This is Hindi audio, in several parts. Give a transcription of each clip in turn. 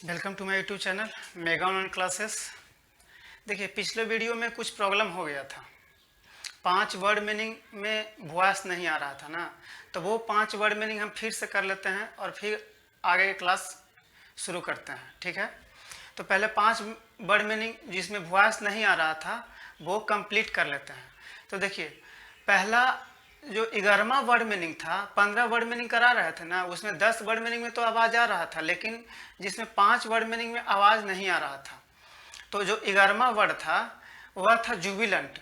Welcome to my YouTube channel mega online classes. देखिए, पिछले वीडियो में कुछ प्रॉब्लम हो गया था। 5 वर्ड मीनिंग में वॉइस नहीं आ रहा था ना, तो वो 5 वर्ड मीनिंग हम फिर से कर लेते हैं और फिर आगे की क्लास शुरू करते हैं। ठीक है, तो पहले 5 वर्ड मीनिंग जिसमें वॉइस नहीं आ रहा था वो कंप्लीट कर लेते हैं। तो देखिए, पहला जो 11वां वर्ड मीनिंग था, 15 वर्ड मीनिंग करा रहे थे ना, उसमें 10 वर्ड मीनिंग में तो आवाज़ आ रहा था, लेकिन जिसमें 5 वर्ड मीनिंग में आवाज़ नहीं आ रहा था। तो जो 11वां वर्ड था वह था जुबिलेंट।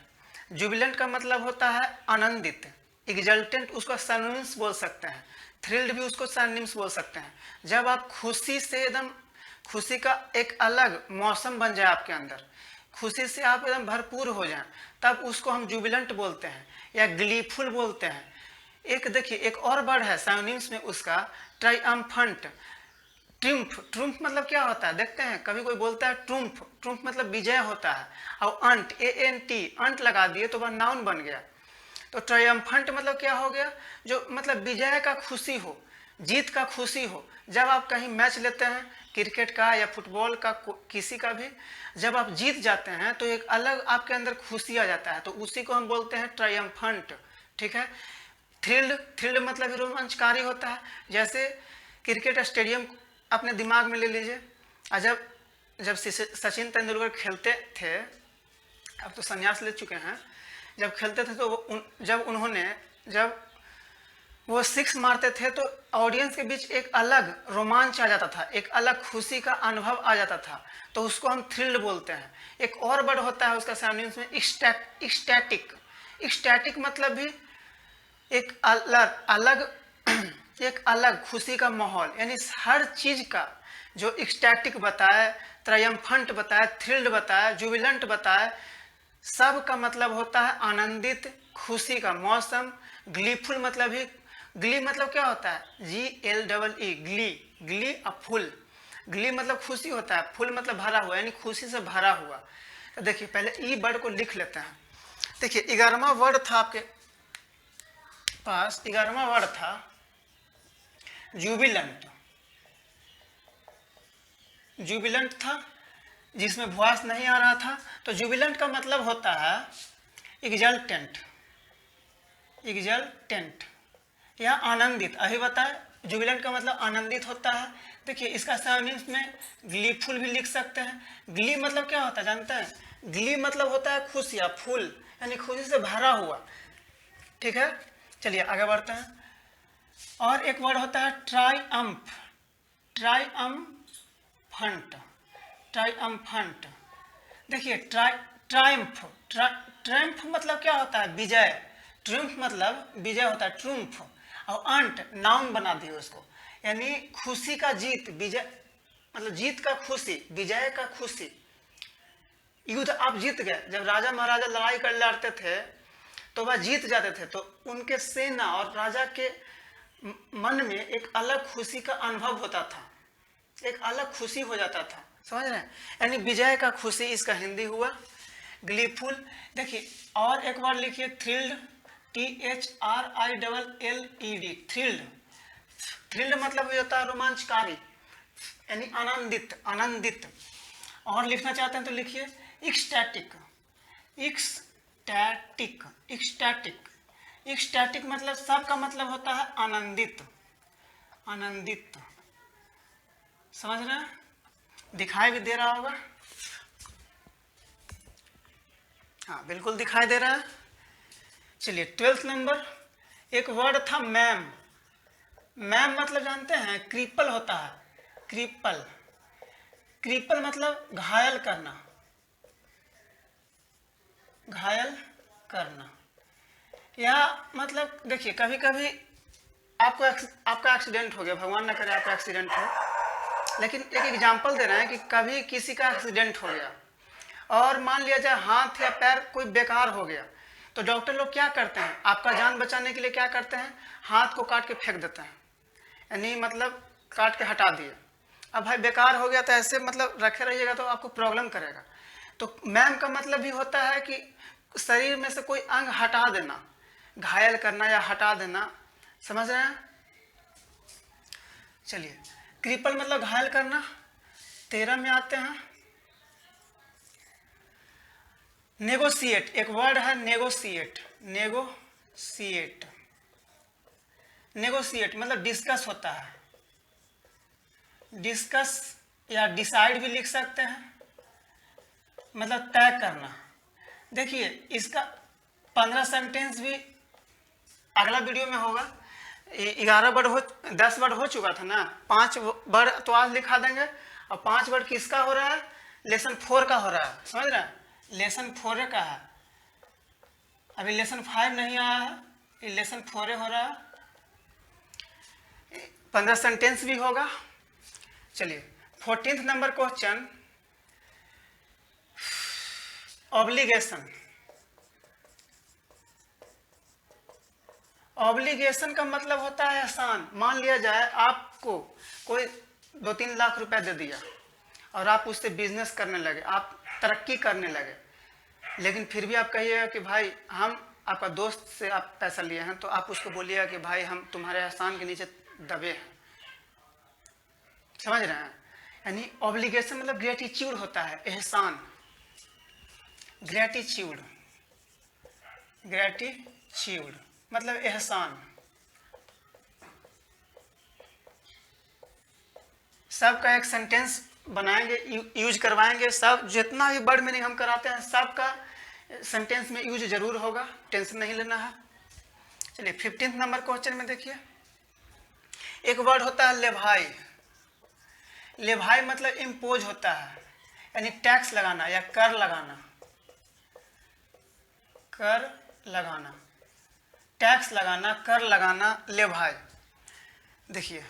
जुबिलेंट का मतलब होता है आनंदित। एग्जल्टेंट उसको सिनोनिम्स बोल सकते हैं, थ्रिल्ड भी उसको सिनोनिम्स बोल सकते हैं। जब आप खुशी से एकदम, खुशी का एक अलग मौसम बन जाए आपके अंदर, खुशी से आप एकदम भरपूर हो जाएं, तब उसको हम जुबिलेंट बोलते हैं या ग्लीफुल बोलते हैं। एक देखिए, एक और वर्ड है सिनोनिम्स में उसका, ट्रायम्फेंट। ट्रिम्फ, ट्रुम्फ मतलब क्या होता है देखते हैं, कभी कोई बोलता है ट्रुम्फ, ट्रुम्फ मतलब विजय होता है। और अंट, ANT, अंट लगा दिए तो वह नाउन बन गया। तो ट्रायम्फेंट मतलब क्या हो गया, जो मतलब विजय का खुशी हो, जीत का खुशी हो। जब आप कहीं मैच लेते हैं, क्रिकेट का या फुटबॉल का, किसी का भी, जब आप जीत जाते हैं तो एक अलग आपके अंदर खुशी आ जाता है, तो उसी को हम बोलते हैं ट्रायम्फेंट। ठीक है। थ्रिल्ड, थ्रिल्ड मतलब रोमांचकारी होता है। जैसे क्रिकेट स्टेडियम अपने दिमाग में ले लीजिए, और जब सचिन तेंदुलकर खेलते थे, अब तो संन्यास ले चुके हैं, जब खेलते थे तो जब वो सिक्स मारते थे तो ऑडियंस के बीच एक अलग रोमांच आ जाता था, एक अलग खुशी का अनुभव आ जाता था, तो उसको हम थ्रिल्ड बोलते हैं। एक और वर्ड होता है उसका सिनोनिम्स में, एक्सटैटिक। एक्सटैटिक मतलब भी एक अलग एक अलग खुशी का माहौल, यानी हर चीज का जो एक्सटैटिक बताए, ट्रायम्फेंट बताए, थ्रिल्ड बताए, जुबिलेंट बताए, सब का मतलब होता है आनंदित, खुशी का मौसम। ग्लीफुल मतलब ही, ग्ली मतलब क्या होता है, GLEE, ग्ली, ग्ली और फुल। ग्ली मतलब खुशी होता है, फुल मतलब भरा हुआ, यानी खुशी से भरा हुआ। तो देखिए, पहले ई वर्ड को लिख लेते हैं। देखिए, 11वां वर्ड था आपके पास, 11वां वर्ड था जुबिलेंट। जुबिलेंट था, जिसमें वॉइस नहीं आ रहा था। तो जुबिलेंट का मतलब होता है एग्जल्टेंट, एग्जल्टेंट या आनंदित। अभी बताए, जुबिलेंट का मतलब आनंदित होता है। देखिए, इसका सिनोनिम्स में ग्लीफुल भी लिख सकते हैं। ग्ली मतलब क्या होता है जानते हैं, ग्ली मतलब होता है खुशी या फुल, यानी खुशी से भरा हुआ। ठीक है, चलिए आगे बढ़ते हैं। और एक वर्ड होता है ट्रायम्फ, ट्रायम्फेंट, ट्रायम्फेंट। देखिए, ट्रायम्फ, ट्रायम्फ मतलब क्या होता है, विजय। ट्रिम्फ मतलब विजय होता है, ट्रुम्फ। और अंट नाउन बना दिए उसको, यानी खुशी का जीत, विजय मतलब जीत का खुशी, विजय का खुशी। युद्ध आप जीत गए, जब राजा महाराजा लड़ाई कर लड़ते थे तो वह जीत जाते थे, तो उनके सेना और राजा के मन में एक अलग खुशी का अनुभव होता था, एक अलग खुशी हो जाता था। समझ रहे हैं, यानी विजय का खुशी, इसका हिंदी हुआ ग्लीफुल। देखिए, और एक बार लिखिए, थ्रिल्ड, THRILLED, थ्रिल्ड। थ्रिल्ड मतलब होता है रोमांचकारी, यानी आनंदित, आनंदित। और लिखना चाहते हैं तो लिखिए एक्सटैटिक, एक्सटैटिक, एक्सटैटिक। एक्सटैटिक मतलब सबका मतलब होता है आनंदित, आनंदित। समझ रहे हैं, दिखाई भी दे रहा होगा, हाँ बिल्कुल दिखाई दे रहा है। चलिए 12th नंबर, एक वर्ड था मैम। मैम मतलब जानते हैं, क्रिपल होता है, क्रिपल। क्रिपल मतलब घायल करना, घायल करना। या मतलब देखिए, कभी कभी आपका एक्सीडेंट हो गया, भगवान ना करे आपका एक्सीडेंट हो, लेकिन एक एग्जांपल दे रहे हैं कि कभी किसी का एक्सीडेंट हो गया और मान लिया जाए हाथ या पैर कोई बेकार हो गया, तो डॉक्टर लोग क्या करते हैं, आपका जान बचाने के लिए क्या करते हैं, हाथ को काट के फेंक देते हैं, यानी मतलब काट के हटा दिए। अब भाई बेकार हो गया तो ऐसे मतलब रखे रहिएगा तो आपको प्रॉब्लम करेगा। तो मैम का मतलब भी होता है कि शरीर में से कोई अंग हटा देना, घायल करना या हटा देना। समझ रहे हैं। चलिए, क्रिपल मतलब घायल करना, 13 में आते हैं नेगोशिएट। एक वर्ड है नेगोशिएट। नेगोशिएट, नेगोशिएट मतलब डिस्कस होता है। डिस्कस या डिसाइड भी लिख सकते हैं, मतलब तय करना। देखिए इसका 15 सेंटेंस भी अगला वीडियो में होगा। 11 वर्ड हो, 10 वर्ड हो चुका था ना, 5 वर्ड तो आज लिखा देंगे। और 5 वर्ड किसका हो रहा है? लेसन 4 का हो रहा है, समझ रहे हैं? लेसन 4 का है, अभी लेसन 5 नहीं आया है, ये लेसन 4 हो रहा है। 15 सेंटेंस भी होगा। चलिए 14th number question, obligation. Obligation का मतलब होता है एहसान। मान लिया जाए आपको कोई 2-3 लाख रुपए दे दिया और आप उससे बिजनेस करने लगे, आप तरक्की करने लगे, लेकिन फिर भी आप कहिएगा कि भाई हम आपका दोस्त से आप पैसा लिए हैं, तो आप उसको बोलिएगा कि भाई हम तुम्हारे एहसान के नीचे दबे हैं। समझ रहे हैं? यानी ऑब्लिगेशन मतलब ग्रेटिट्यूड होता है, एहसान। ग्रेटिट्यूड, ग्रेटिट्यूड मतलब एहसान। सबका एक सेंटेंस बनाएंगे, यूज करवाएंगे। सब जितना भी वर्ड मीनिंग हम कराते हैं सबका सेंटेंस में यूज जरूर होगा, टेंशन नहीं लेना है। चलिए 15th नंबर क्वेश्चन में देखिए, एक वर्ड होता है लेभाई। लेभाई मतलब इम्पोज होता है, यानी टैक्स लगाना या कर लगाना। कर लगाना, टैक्स लगाना, कर लगाना, लेभाई। देखिए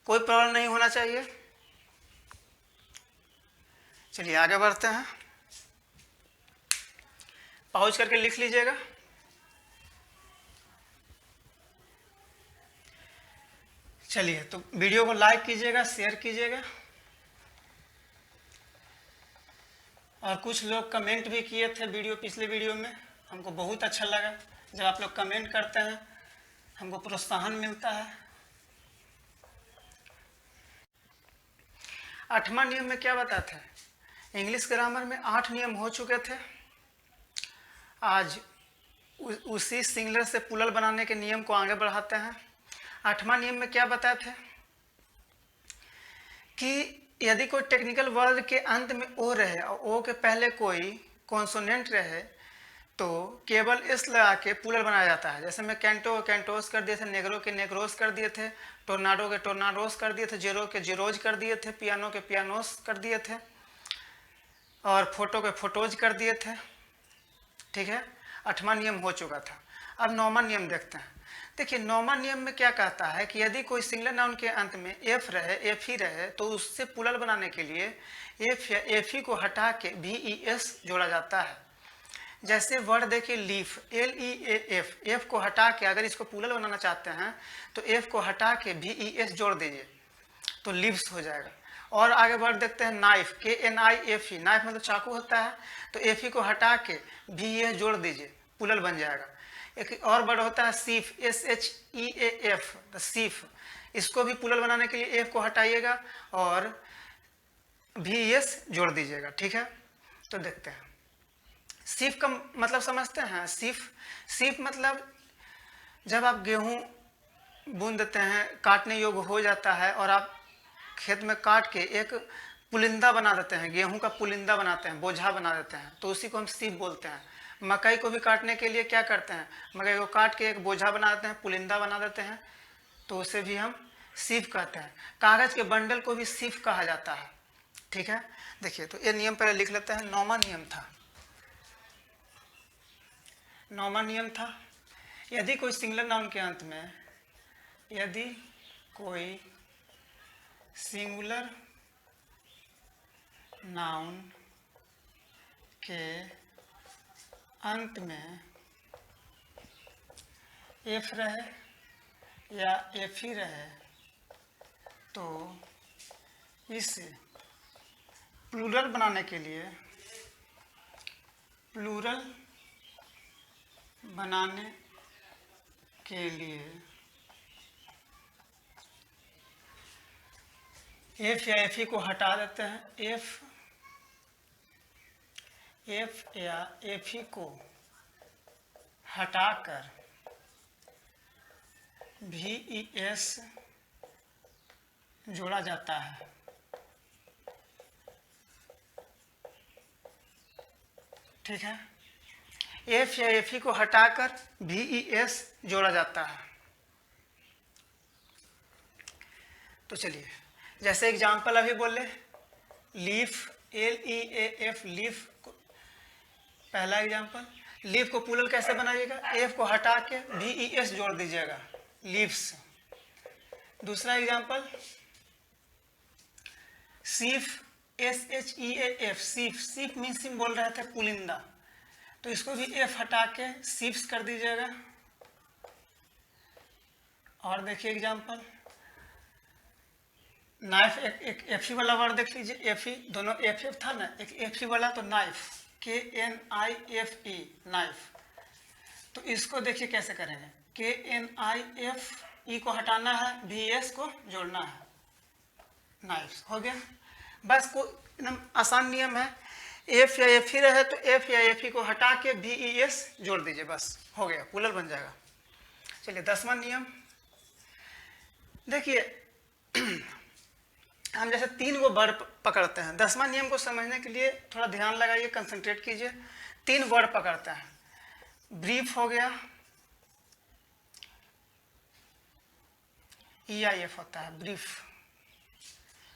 कोई प्रॉब्लम नहीं होना चाहिए। चलिए आगे बढ़ते हैं, पॉज करके लिख लीजिएगा। चलिए तो वीडियो को लाइक कीजिएगा, शेयर कीजिएगा। और कुछ लोग कमेंट भी किए थे वीडियो, पिछले वीडियो में, हमको बहुत अच्छा लगा। जब आप लोग कमेंट करते हैं हमको प्रोत्साहन मिलता है। 8वां नियम में क्या बताते हैं? इंग्लिश ग्रामर में 8 नियम हो चुके थे। आज उसी सिंगुलर से प्लूरल बनाने के नियम को आगे बढ़ाते हैं। 8वां नियम में क्या बताए थे कि यदि कोई टेक्निकल वर्ड के अंत में ओ रहे और ओ के पहले कोई कॉन्सोनेंट रहे तो केवल इस लगा के प्लूरल बनाया जाता है। जैसे मैं कैंटो के कैंटोस कर दिए थे, नेग्रो के नेग्रोस कर दिए थे, टोर्नाडो के टोर्नाडोस कर दिए थे, जेरो के जेरोज कर दिए थे, पियानो के पियानोस कर दिए थे, और फोटो के फोटोज कर दिए थे। ठीक है, 8वां नियम हो चुका था। अब 9वां नियम देखते हैं। देखिए 9वां नियम में क्या कहता है कि यदि कोई सिंगुलर नाउन के अंत में एफ रहे, एफ ही रहे, तो उससे प्लूरल बनाने के लिए एफ या एफ ही को हटा के भी ई एस जोड़ा जाता है। जैसे वर्ड देखिए leaf, L E A F, F को हटा के अगर इसको प्लूरल बनाना चाहते हैं तो एफ को हटा के भी ई एस जोड़ दीजिए तो लीव्स हो जाएगा। और आगे वर्ड देखते हैं नाइफ, के N I F E, knife मतलब चाकू होता है, तो एफ ई को हटा के भी ए जोड़ दीजिए, प्लूरल बन जाएगा। एक और वर्ड होता है sheaf, S H E A F, sheaf, इसको भी प्लूरल बनाने के लिए एफ को हटाइएगा और भी एस जोड़ दीजिएगा। ठीक है, तो देखते हैं सीफ का मतलब समझते हैं। सीफ मतलब जब आप गेहूं बूंद देते हैं, काटने योग्य हो जाता है और आप खेत में काट के एक पुलिंदा बना देते हैं, गेहूं का पुलिंदा बनाते हैं, बोझा बना देते हैं, तो उसी को हम सीफ बोलते हैं। मकई को भी काटने के लिए क्या करते हैं, मकई को काट के एक बोझा बना देते हैं, पुलिंदा बना देते हैं, तो उसे भी हम सीफ कहते हैं। कागज के बंडल को भी सीफ कहा जाता है। ठीक है, देखिए तो ये नियम पहले लिख लेते हैं। 9वां नियम था, 9वां नियम था, यदि कोई सिंगुलर नाउन के अंत में, यदि कोई सिंगुलर नाउन के अंत में एफ रहे या एफ ही रहे तो इसे प्लूरल बनाने के लिए, प्लूरल बनाने के लिए एफ या एफ ई को हटा देते हैं, एफ या एफ ई को हटाकर भी ई एस जोड़ा जाता है। ठीक है, एफ या एफ ई को हटाकर भी ई एस जोड़ा जाता है। तो चलिए, जैसे एग्जाम्पल अभी बोले, लीफ, LEAF, लीफ, पहला एग्जाम्पल, लीफ को प्लूरल कैसे बनाइएगा, एफ को हटा के VES जोड़ दीजिएगा, लीव्स। दूसरा एग्जाम्पल, सीफ, SHEAF, सीफ, सीफ मीन्स हम बोल रहे थे पुलिंदा, तो इसको भी एफ हटा के सीफ्स कर दीजिएगा। और देखिए एग्जाम्पल, नाइफ, एक एफ ई वाला वर्ड देख लीजिए, एफ ई, दोनों एफ एफ था ना, एक एफ ई वाला, तो नाइफ, KNIFE, नाइफ। तो इसको देखिए कैसे करेंगे, KNIFE को हटाना है, VS को जोड़ना है, नाइफ। हो गया, बस को एकदम आसान नियम है, एफ या एफ ई रहे तो एफ या एफ ई को हटा के VES जोड़ दीजिए, बस हो गया, प्लूरल बन जाएगा। चलिए 10वां नियम देखिए, हम जैसे 3 गो वर्ड पकड़ते हैं, 10वां नियम को समझने के लिए थोड़ा ध्यान लगाइए, कंसंट्रेट कीजिए। 3 वर्ड पकड़ते हैं, ब्रीफ हो गया, EIF होता है ब्रीफ,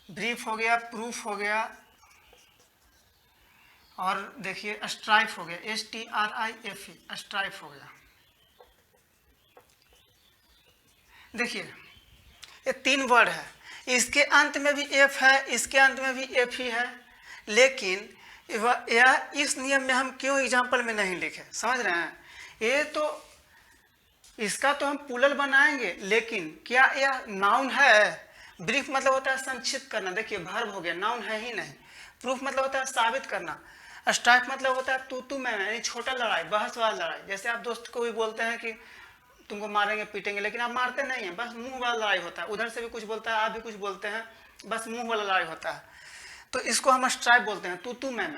ब्रीफ हो गया, प्रूफ हो गया, और देखिए स्ट्राइफ हो गया, STRIFE, स्ट्राइफ हो गया। देखिए ये 3 वर्ड है, इसके अंत में भी एफ है, इसके अंत में भी एफ ही है, लेकिन यह इस नियम में हम क्यों एग्जाम्पल में नहीं लिखे, समझ रहे हैं। ये तो इसका तो हम प्लूरल बनाएंगे, लेकिन क्या यह नाउन है। ब्रीफ मतलब होता है संक्षिप्त करना, देखिए वर्ब हो गया, नाउन है ही नहीं। प्रूफ मतलब होता है साबित करना। स्ट्राइक मतलब होता है तू मैं, यानी छोटा लड़ाई, बहस वाला लड़ाई। जैसे आप दोस्त को भी बोलते हैं कि तुमको मारेंगे पीटेंगे, लेकिन आप मारते नहीं हैं, बस मुंह वाला लड़ाई होता है, उधर से भी कुछ बोलता है, आप भी कुछ बोलते हैं, बस मुंह वाला लड़ाई होता है, तो इसको हम स्ट्राइक बोलते हैं, तू मैं।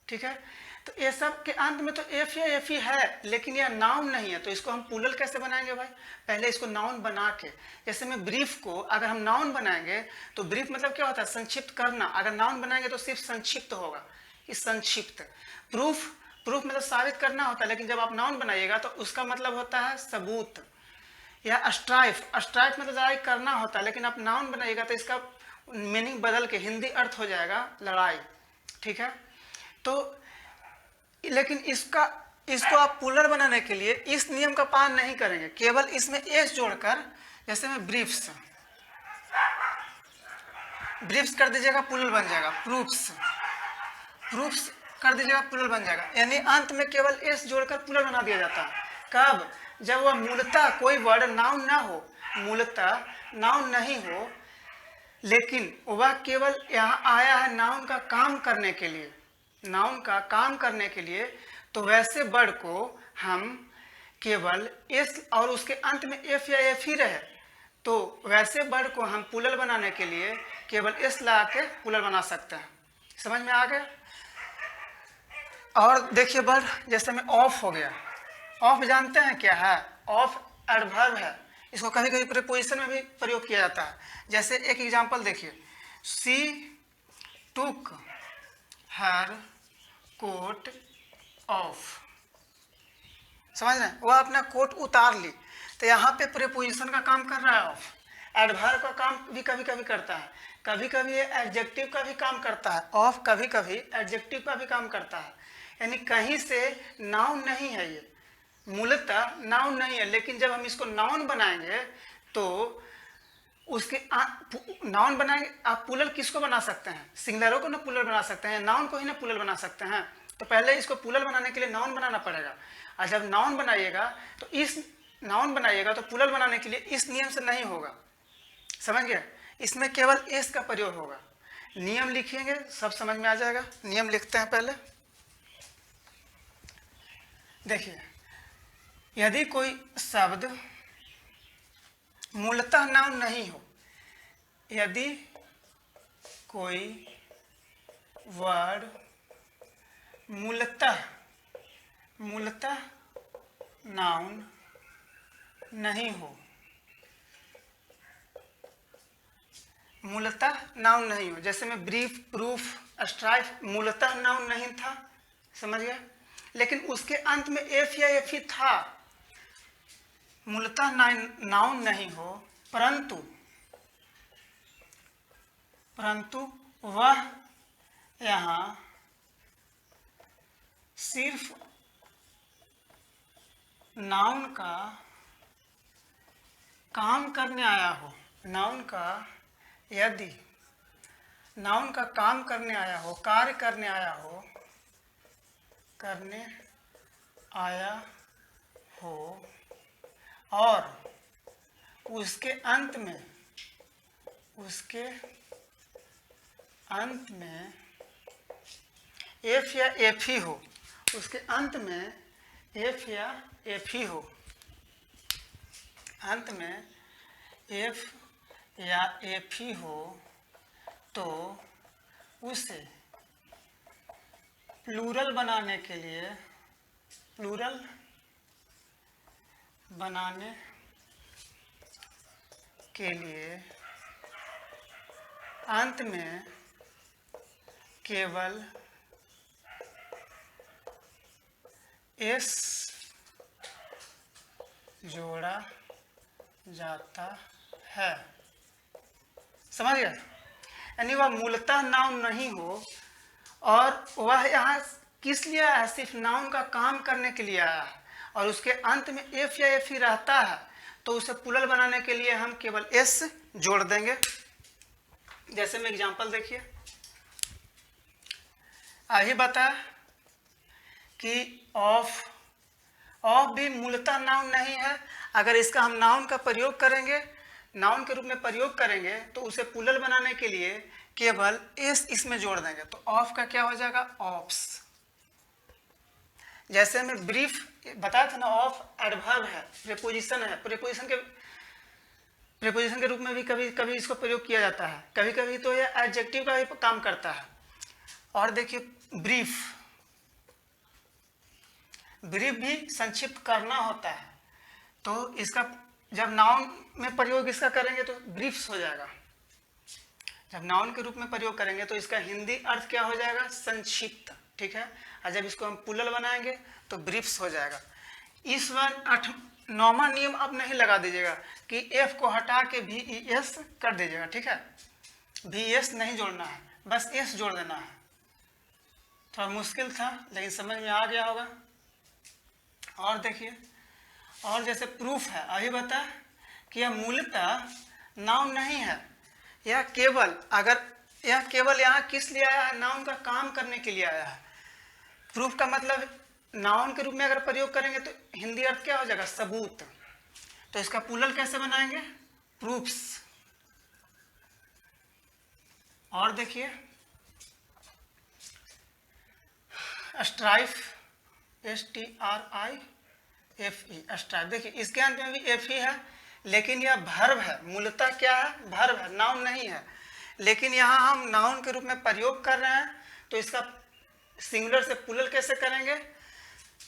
ठीक है, तो ये सब के अंत में तो एफ या एफ ही है, लेकिन यह नाउन नहीं है, तो इसको हम प्लूरल कैसे बनाएंगे भाई, पहले इसको नाउन बना के। जैसे में ब्रीफ को अगर हम नाउन बनाएंगे तो ब्रीफ मतलब क्या होता है, संक्षिप्त करना, अगर नाउन बनाएंगे तो सिर्फ संक्षिप्त होगा, इस संक्षिप्त। प्रूफ मतलब साबित करना होता है, लेकिन जब आप नाउन बनाइएगा तो उसका मतलब होता है सबूत। या स्ट्राइफ मतलब लड़ाई करना होता है, लेकिन आप नाउन बनाइएगा तो इसका मीनिंग बदल के हिंदी अर्थ हो जाएगा लड़ाई। ठीक है, तो लेकिन इसको आप प्लूरल बनाने के लिए इस नियम का पालन नहीं करेंगे, केवल इसमें एस जोड़कर, जैसे में ब्रीफ्स कर दीजिएगा, प्लूरल बन जाएगा। प्रूफ्स कर दीजिएगा, प्लूरल बन जाएगा, यानी अंत में केवल एस जोड़कर प्लूरल बना दिया जाता है। कब, जब वह मूलतः कोई वर्ड नाउन ना हो, मूलतः नाउन नहीं हो, लेकिन वह केवल यहाँ आया है नाउन का काम करने के लिए, नाउन का काम करने के लिए, तो वैसे वर्ड को हम केवल एस और उसके अंत में एफ या एफ ही रहे, तो वैसे वर्ड को हम प्लूरल बनाने के लिए केवल एस लगा के प्लूरल बना सकते हैं। समझ में आ गया। और देखिए वर्ड जैसे में ऑफ हो गया, ऑफ जानते हैं क्या है, ऑफ एडवर्ब है, इसको कभी कभी प्रीपोजिशन में भी प्रयोग किया जाता है। जैसे एक एग्जांपल देखिए, सी टुक हर कोट ऑफ, समझ रहे हैं, वह अपना कोट उतार ली, तो यहाँ पे प्रीपोजिशन का काम कर रहा है ऑफ। एडवर्ब का काम भी कभी कभी करता है, कभी कभी ये एडजेक्टिव का भी काम करता है, ऑफ कभी कभी एडजेक्टिव का भी काम करता है, यानी कहीं से नाउन नहीं है, ये मूलतः नाउन नहीं है, लेकिन जब हम इसको नाउन बनाएंगे तो उसके नाउन बनाएंगे। आप प्लूरल किसको बना सकते हैं, सिंगुलरों को ना प्लूरल बना सकते हैं, नाउन को ही ना प्लूरल बना सकते हैं, तो पहले इसको प्लूरल बनाने के लिए नाउन बनाना पड़ेगा। और जब नाउन बनाइएगा तो तो प्लूरल बनाने के लिए इस नियम से नहीं होगा, समझ गए, इसमें केवल एस का प्रयोग होगा। नियम लिखेंगे सब समझ में आ जाएगा। नियम लिखते हैं पहले, देखिए, यदि कोई शब्द मूलतः नाउन नहीं हो, यदि कोई वर्ड मूलतः नाउन नहीं हो, मूलतः नाउन नहीं हो। जैसे मैं ब्रीफ, प्रूफ, स्ट्राइफ मूलतः नाउन नहीं था, समझ गए, लेकिन उसके अंत में एफ या एफ ही था। मूलतः नाउन नहीं हो, परंतु वह यहाँ सिर्फ नाउन का काम करने आया हो, नाउन का यदि नाउन का काम करने आया हो, कार्य करने आया हो और उसके अंत में एफ या एफ ही हो, उसके अंत में एफ या एफ ही हो, अंत में एफ या एफ ही हो, तो उसे प्लूरल बनाने के लिए अंत में केवल एस जोड़ा जाता है। समझ गए? यानी वह मूलतः नाउन नहीं हो और वह यहाँ किस लिए आया है? सिर्फ नाउन का काम करने के लिए आया है और उसके अंत में एफ या एफ ही रहता है, तो उसे प्लूरल बनाने के लिए हम केवल एस जोड़ देंगे। जैसे में एग्जांपल देखिए, अभी बताया कि ऑफ भी मूलतः नाउन नहीं है। अगर इसका हम नाउन का प्रयोग करेंगे, नाउन के रूप में प्रयोग करेंगे, तो उसे प्लूरल बनाने के लिए केवल एस इसमें जोड़ देंगे, तो ऑफ का क्या हो जाएगा? ऑफ्स। जैसे हमें ब्रीफ बताया था ना, ऑफ एडवर्ब है, प्रीपोजिशन है, प्रीपोजिशन के रूप में भी कभी कभी इसको प्रयोग किया जाता है, कभी कभी तो यह एडजेक्टिव का भी काम करता है। और देखिए ब्रीफ भी संक्षिप्त करना होता है, तो इसका जब नाउन में प्रयोग इसका करेंगे तो ब्रीफ्स हो जाएगा। जब नाउन के रूप में प्रयोग करेंगे तो इसका हिंदी अर्थ क्या हो जाएगा? संक्षिप्त, ठीक है। और जब इसको हम प्लूरल बनाएंगे तो ब्रीफ्स हो जाएगा। इस बार 9वां नियम अब नहीं लगा दीजिएगा कि एफ को हटा के भी एस कर दीजिएगा, ठीक है। भी एस नहीं जोड़ना है, बस एस जोड़ देना है। थोड़ा मुश्किल था लेकिन समझ में आ गया होगा। और देखिए, और जैसे प्रूफ है, अभी बता कि यह मूलतः नाउन नहीं है, यह केवल यहाँ किस लिए आया है? नाउन का काम करने के लिए आया है। प्रूफ का मतलब नाउन के रूप में अगर प्रयोग करेंगे तो हिंदी अर्थ क्या हो जाएगा? सबूत। तो इसका प्लूरल कैसे बनाएंगे? प्रूफ्स। और देखिए स्ट्राइफ, STRIFE, स्ट्राइफ। देखिए इसके अंत में भी एफ ही है, लेकिन यह भर्ब है, मूलतः क्या है? भर्ब है, नाउन नहीं है। लेकिन यहाँ हम नाउन के रूप में प्रयोग कर रहे हैं, तो इसका सिंगुलर से प्लूरल कैसे करेंगे?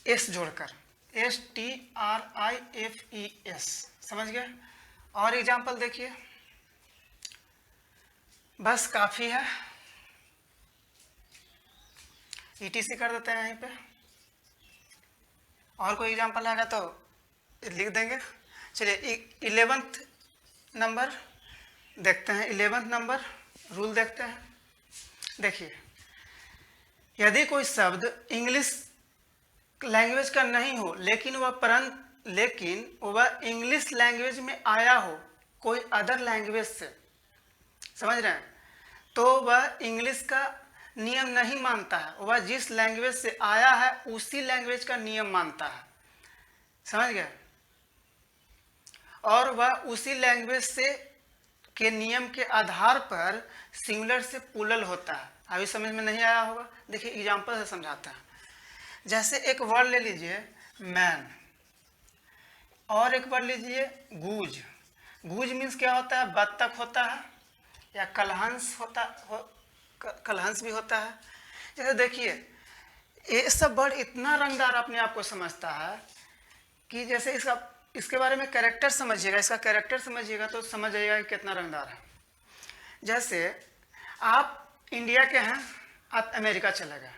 एस जोड़कर, STRIFES। समझ गए? और एग्जाम्पल देखिए, बस काफी है, ETC कर देते हैं यहीं पे। और कोई एग्जाम्पल आएगा तो लिख देंगे। चलिए 11th नंबर देखते हैं। 11th नंबर रूल देखते हैं। देखिए, यदि कोई शब्द इंग्लिश लैंग्वेज का नहीं हो, लेकिन वह इंग्लिश लैंग्वेज में आया हो कोई अदर लैंग्वेज से, समझ रहे हैं, तो वह इंग्लिश का नियम नहीं मानता है। वह जिस लैंग्वेज से आया है उसी लैंग्वेज का नियम मानता है, समझ गए। और वह उसी लैंग्वेज से के नियम के आधार पर सिंगुलर से प्लूरल होता है। अभी समझ में नहीं आया होगा, देखिए एग्जांपल से समझाते हैं। जैसे एक वर्ड ले लीजिए मैन, और एक वर्ड लीजिए गूज। गूज मीन्स क्या होता है? बत्तख होता है। या कलहंस कलहंस भी होता है। जैसे देखिए ये सब वर्ड इतना रंगदार अपने आप को समझता है कि जैसे इसके बारे में कैरेक्टर समझिएगा, इसका कैरेक्टर समझिएगा तो समझ जाइएगा कि कितना रंगदार है। जैसे आप इंडिया के हैं, आप अमेरिका चले गए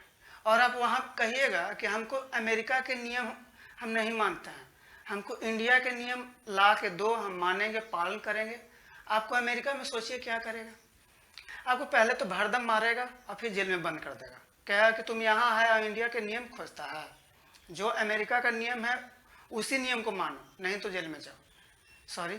और आप वहाँ कहिएगा कि हमको अमेरिका के नियम हम नहीं मानते हैं, हमको इंडिया के नियम ला के दो, हम मानेंगे, पालन करेंगे। आपको अमेरिका में सोचिए क्या करेगा, आपको पहले तो भरदम मारेगा और फिर जेल में बंद कर देगा, कहेगा कि तुम यहाँ है और इंडिया के नियम खोजता है, जो अमेरिका का नियम है उसी नियम को मानो, नहीं तो जेल में जाओ। सॉरी,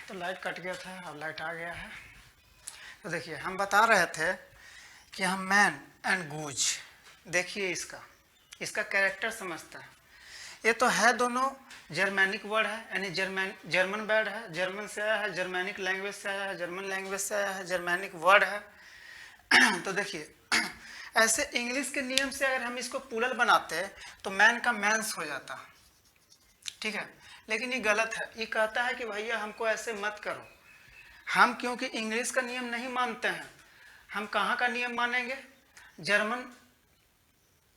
तो लाइट कट गया था, अब लाइट आ गया है। तो देखिए हम बता रहे थे कि हम मैन एंड गूज, देखिए इसका कैरेक्टर समझता है। ये तो है दोनों जर्मैनिक वर्ड है, यानी जर्मन वर्ड है, जर्मन से आया है, जर्मैनिक लैंग्वेज से आया है, जर्मन लैंग्वेज से आया है, जर्मैनिक वर्ड है। तो देखिए ऐसे इंग्लिश के नियम से अगर हम इसको प्लूरल बनाते तो मैन का मैंस हो जाता, ठीक है। लेकिन ये गलत है, ये कहता है कि भैया हमको ऐसे मत करो। हम क्योंकि इंग्लिश का नियम नहीं मानते हैं, हम कहाँ का नियम मानेंगे, जर्मन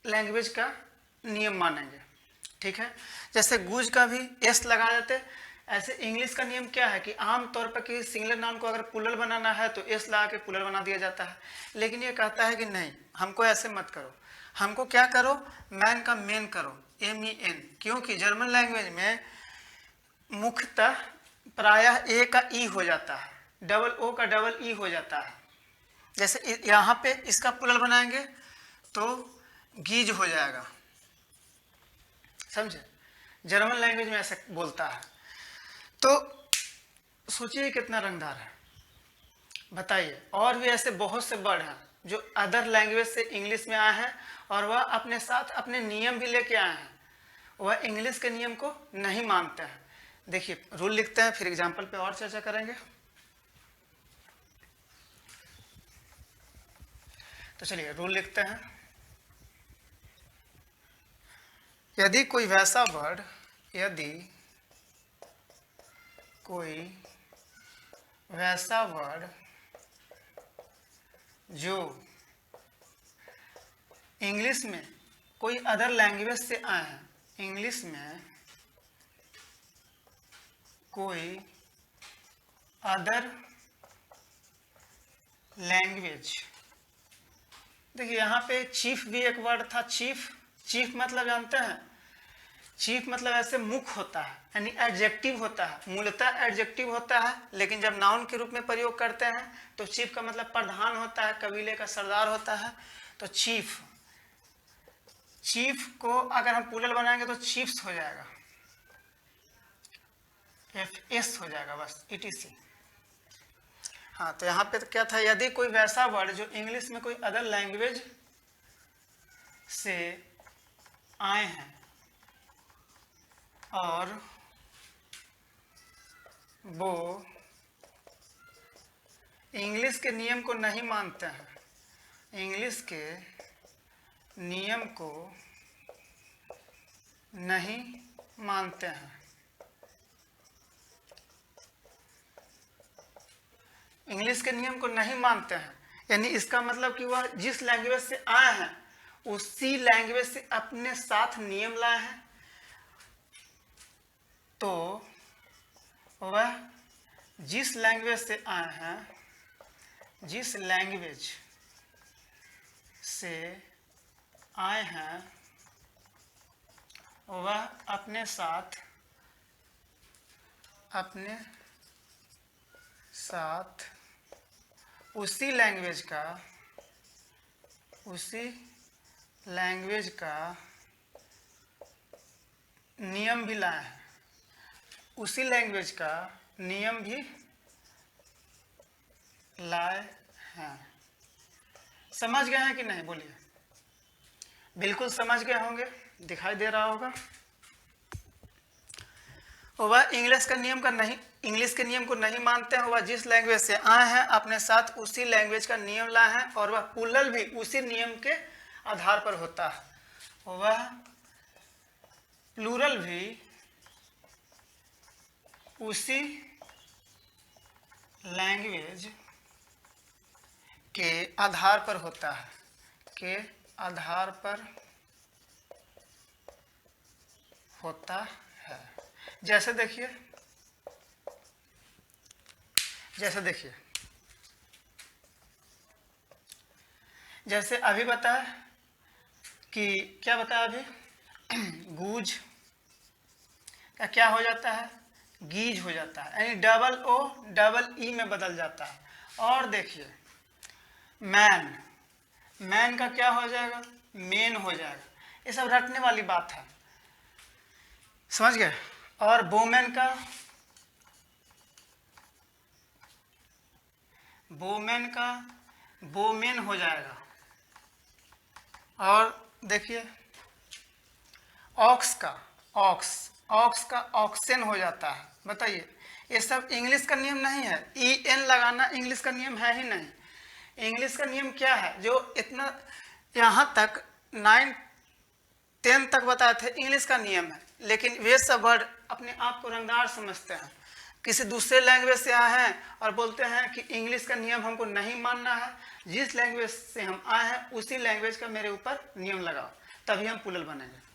लैंग्वेज का नियम मानेंगे, ठीक है। जैसे गुज का भी एस लगा देते, ऐसे इंग्लिश का नियम क्या है कि आमतौर पर किसी सिंगलर नाउन को अगर प्लूरल बनाना है तो एस लगा के प्लूरल बना दिया जाता है। लेकिन ये कहता है कि नहीं, हमको ऐसे मत करो, हमको क्या करो, मैन का मेन करो, MEN, क्योंकि जर्मन लैंग्वेज में मुख्यतः प्रायः ए का ई हो जाता है, डबल ओ का डबल ई हो जाता है। जैसे यहाँ पे इसका प्लूरल बनाएंगे तो गीज हो जाएगा, समझे, जर्मन लैंग्वेज में ऐसे बोलता है। तो सोचिए कितना रंगदार है, बताइए। और भी ऐसे बहुत से वर्ड हैं जो अदर लैंग्वेज से इंग्लिश में आए हैं और वह अपने साथ अपने नियम भी लेके आए हैं, वह इंग्लिश के नियम को नहीं मानते हैं। देखिए रूल लिखते हैं, फिर एग्जाम्पल पे और चर्चा करेंगे। तो चलिए रूल लिखते हैं। यदि कोई वैसा वर्ड जो इंग्लिश में कोई अदर लैंग्वेज से आए हैं, इंग्लिश में कोई अदर लैंग्वेज, देखिए यहाँ पे चीफ भी एक वर्ड था, चीफ मतलब जानते हैं, चीफ मतलब ऐसे मुख्य होता है, यानी एडजेक्टिव होता है, मूलतः एडजेक्टिव होता है, लेकिन जब नाउन के रूप में प्रयोग करते हैं तो चीफ का मतलब प्रधान होता है, कबीले का सरदार होता है। तो चीफ को अगर हम प्लूरल बनाएंगे तो चीफ्स हो जाएगा, FS हो जाएगा बस, ETC। हाँ, तो यहाँ पे तो क्या था, यदि कोई वैसा वर्ड जो इंग्लिश में कोई अदर लैंग्वेज से आए हैं और वो इंग्लिश के नियम को नहीं मानते हैं, इंग्लिश के नियम को नहीं मानते हैं, इंग्लिश के नियम को नहीं मानते हैं, यानी इसका मतलब कि वह जिस लैंग्वेज से आए हैं उसी लैंग्वेज से अपने साथ नियम लाए हैं, तो वह जिस लैंग्वेज से आए हैं, जिस लैंग्वेज से आए हैं वह अपने साथ उसी लैंग्वेज का नियम भी लाए हैं, उसी लैंग्वेज का नियम भी लाए हैं। समझ गए हैं कि नहीं, बोलिए। बिल्कुल समझ गए होंगे, दिखाई दे रहा होगा। वह इंग्लिश के नियम को नहीं मानते हैं, वह जिस लैंग्वेज से आए हैं अपने साथ उसी लैंग्वेज का नियम लाए हैं, और वह प्लूरल भी उसी नियम के आधार पर होता है। वह प्लूरल भी उसी लैंग्वेज के आधार पर होता है, के आधार पर होता है। जैसे देखिए जैसे अभी बताया कि क्या बताया अभी गूज का क्या हो जाता है, गीज हो जाता है, यानी डबल ओ डबल ई में बदल जाता है। और देखिए मैन, मैन का क्या हो जाएगा, मेन हो जाएगा। ये सब रटने वाली बात है, समझ गए। और वोमेन का, वोमेन का वोमेन हो जाएगा। और देखिए ऑक्स का ऑक्स का ऑक्सेन हो जाता है। बताइए, ये सब इंग्लिश का नियम नहीं है। ई एन लगाना इंग्लिश का नियम है ही नहीं। इंग्लिश का नियम क्या है, जो इतना यहाँ तक 9 10 तक बताए थे, इंग्लिश का नियम है। लेकिन वे सब वर्ड अपने आप को रंगदार समझते हैं, किसी दूसरे लैंग्वेज से आए हैं और बोलते हैं कि इंग्लिश का नियम हमको नहीं मानना है, जिस लैंग्वेज से हम आए हैं उसी लैंग्वेज का मेरे ऊपर नियम लगाओ, तभी हम प्लूरल बनेंगे।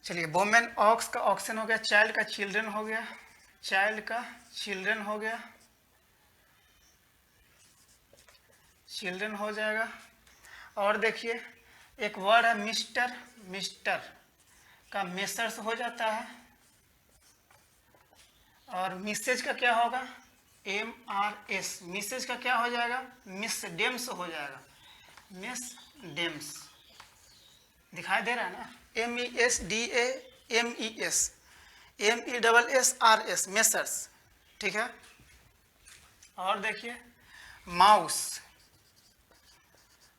चलिए, वोमेन ऑक्स का ऑक्सन हो गया, चाइल्ड का चिल्ड्रन हो गया, चाइल्ड का चिल्ड्रन हो गया, चिल्ड्रन हो जाएगा। और देखिए एक वर्ड है मिस्टर, मिस्टर का मेसर्स हो जाता है। और मिसेज का क्या होगा, MRS, मिसेज का क्या हो जाएगा, मिस डेम्स हो जाएगा, मिस डेम्स। दिखाई दे रहा है ना, MESDAMES, MESSRS, मेसर्स, ठीक है। और देखिए माउस,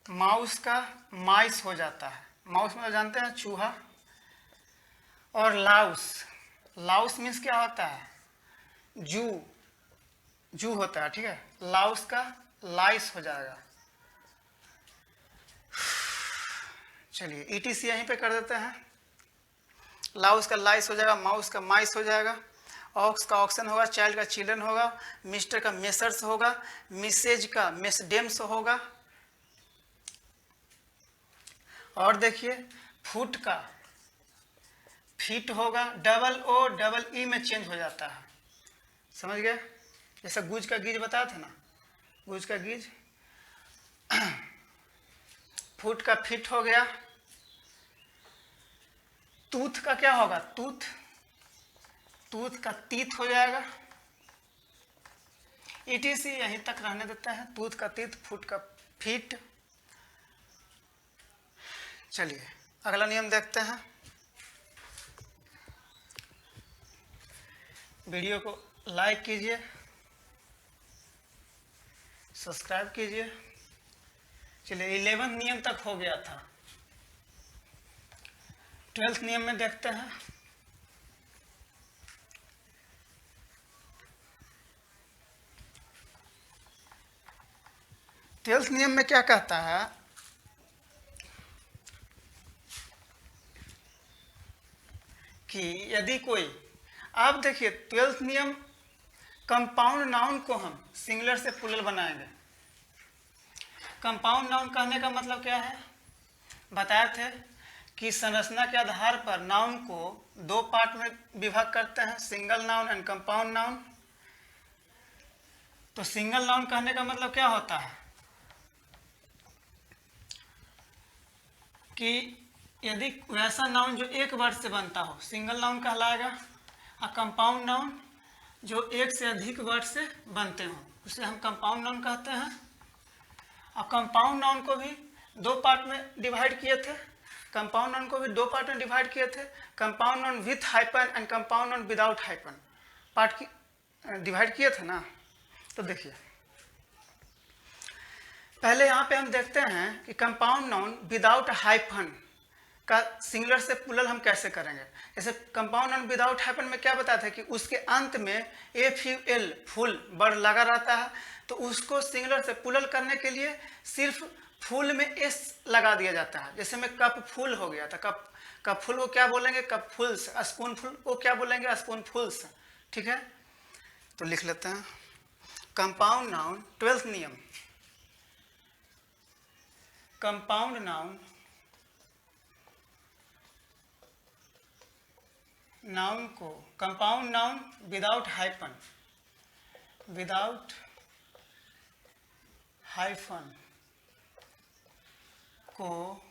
माउस का माइस हो जाता है, माउस में जानते हैं चूहा। और लाउस, लाउस मीन्स क्या होता है, जू, जू होता है, ठीक है। लाउस का लाइस हो जाएगा। चलिए ETC यहीं पे कर देते हैं। लाउस का लाइस हो जाएगा, माउस का माइस हो जाएगा, ऑक्स का ऑक्सन होगा, चाइल्ड का चिल्ड्रन होगा, मिस्टर का मेसर्स होगा, मिसेज का मेसडेम्स होगा। और देखिए फुट का फीट होगा, डबल ओ डबल ई में चेंज हो जाता है, समझ गए। जैसा गुज का गीज बताया था ना, गुज का गीज। फुट का फिट हो गया। टूथ का क्या होगा, टूथ, टूथ का तीत हो जाएगा। ETC यहीं तक रहने देता है, टूथ का तीत, फुट का फीट। चलिए अगला नियम देखते हैं। वीडियो को लाइक कीजिए, सब्सक्राइब कीजिए। चलिए 11 नियम तक हो गया था, 12th नियम में देखते हैं। ट्वेल्थ नियम में क्या कहता है कि यदि कोई, आप देखिए 12th नियम, कंपाउंड नाउन को हम सिंगुलर से प्लूरल बनाएंगे। कंपाउंड नाउन कहने का मतलब क्या है, बताए थे कि संरचना के आधार पर नाउन को 2 पार्ट में विभाग करते हैं, single noun and compound noun. तो सिंगल नाउन कहने का मतलब क्या होता है कि यदि वैसा नाउन जो एक वर्ड से बनता हो, सिंगल नाउन कहलाएगा। और कंपाउंड नाउन जो एक से अधिक वर्ड से बनते हो, उसे हम कंपाउंड नाउन कहते हैं। और कंपाउंड नाउन को भी 2 पार्ट में डिवाइड किए थे, कंपाउंड नाउन को भी 2 पार्ट में डिवाइड किए थे, compound noun with hyphen and compound noun without hyphen, part की डिवाइड किए थे ना। तो देखिए पहले यहाँ पे हम देखते हैं कि कंपाउंड नाउन विदाउट हाइफन का सिंगुलर से प्लूरल हम कैसे करेंगे। जैसे कंपाउंड नाउन विदाउट हाइफन में क्या बताया था कि उसके अंत में FUL फुल वर्ड लगा रहता है, तो उसको सिंगुलर से प्लूरल करने के लिए सिर्फ फुल में S लगा दिया जाता है। जैसे में कप फुल हो गया था, कपफुल को क्या बोलेंगे? कपफुल्स। स्पूनफुल को क्या बोलेंगे? स्पूनफुल्स। ठीक है, तो लिख लेते हैं कंपाउंड नाउन। 12th नियम, कंपाउंड नाउन नाउन को, compound noun without hyphen, without hyphen को,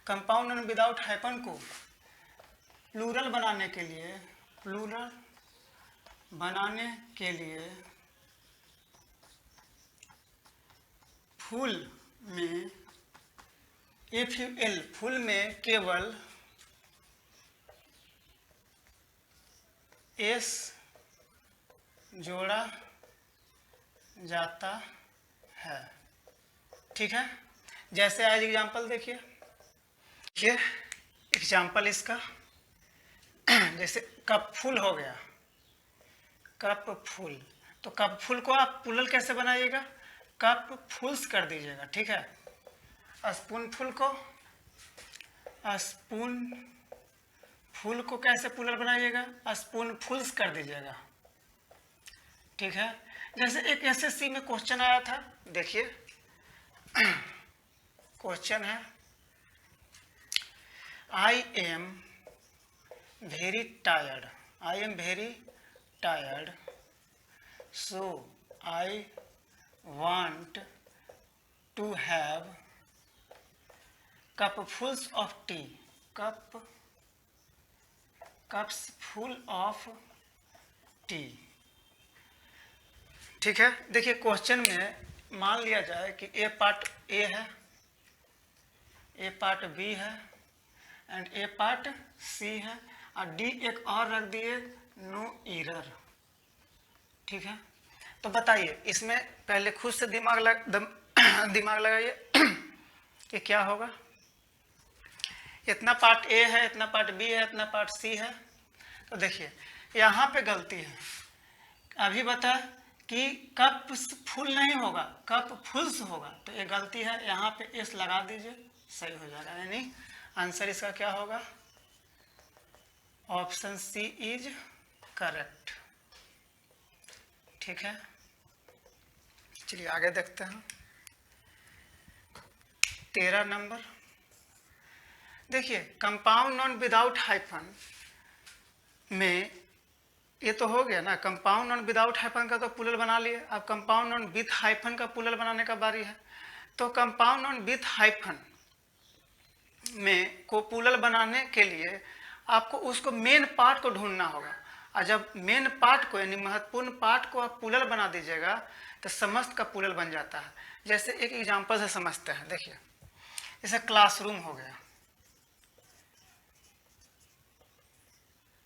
कंपाउंड नाउन विदाउट हाइफन को प्लूरल बनाने के लिए, प्लूरल बनाने के लिए फुल में FUL, फुल में केवल S जोड़ा जाता है। ठीक है, जैसे आज एग्जाम्पल देखिए, ये एग्जाम्पल इसका जैसे कप फुल हो गया, कप फुल, तो कप फुल को आप प्लूरल कैसे बनाइएगा? कप फुल्स कर दीजिएगा। ठीक है, स्पून फुल को, स्पून फुल को कैसे प्लूरल बनाइएगा? स्पून फुल्स कर दीजिएगा। ठीक है, जैसे एक SSC में क्वेश्चन आया था, देखिए क्वेश्चन है I am very tired, I am very tired, so I want to have cupfuls of tea, cups full of tea। ठीक है, देखिए क्वेश्चन में मान लिया जाए कि ए पार्ट ए है, ए पार्ट बी है एंड ए पार्ट सी है और डी एक और रख दिए, नो एरर। ठीक है, तो बताइए इसमें पहले खुद से दिमाग लगाइए कि क्या होगा। इतना पार्ट ए है, इतना पार्ट बी है, इतना पार्ट सी है, तो देखिए यहाँ पे गलती है। अभी बता कि कप फुल नहीं होगा, कप फुल्स होगा, तो ये गलती है, यहाँ पे एस लगा दीजिए, सही हो जाएगा। यानी आंसर इसका क्या होगा? Option C is correct. ठीक है, चलिए आगे देखते हैं। 13 नंबर, देखिए कंपाउंड नाउन विदाउट हाइफन में ये तो हो गया ना, कंपाउंड नाउन विदाउट हाइफन का तो प्लूरल बना लिए। अब कंपाउंड नाउन विथ हाइफन का प्लूरल बनाने का बारी है। तो कंपाउंड नाउन विथ हाइफन में को प्लूरल बनाने के लिए आपको उसको मेन पार्ट को ढूंढना होगा, और जब मेन पार्ट को यानी महत्वपूर्ण पार्ट को आप प्लूरल बना दीजिएगा तो समस्त का प्लूरल बन जाता है। जैसे एक एग्जांपल से समझते हैं, देखिए जैसे क्लासरूम हो गया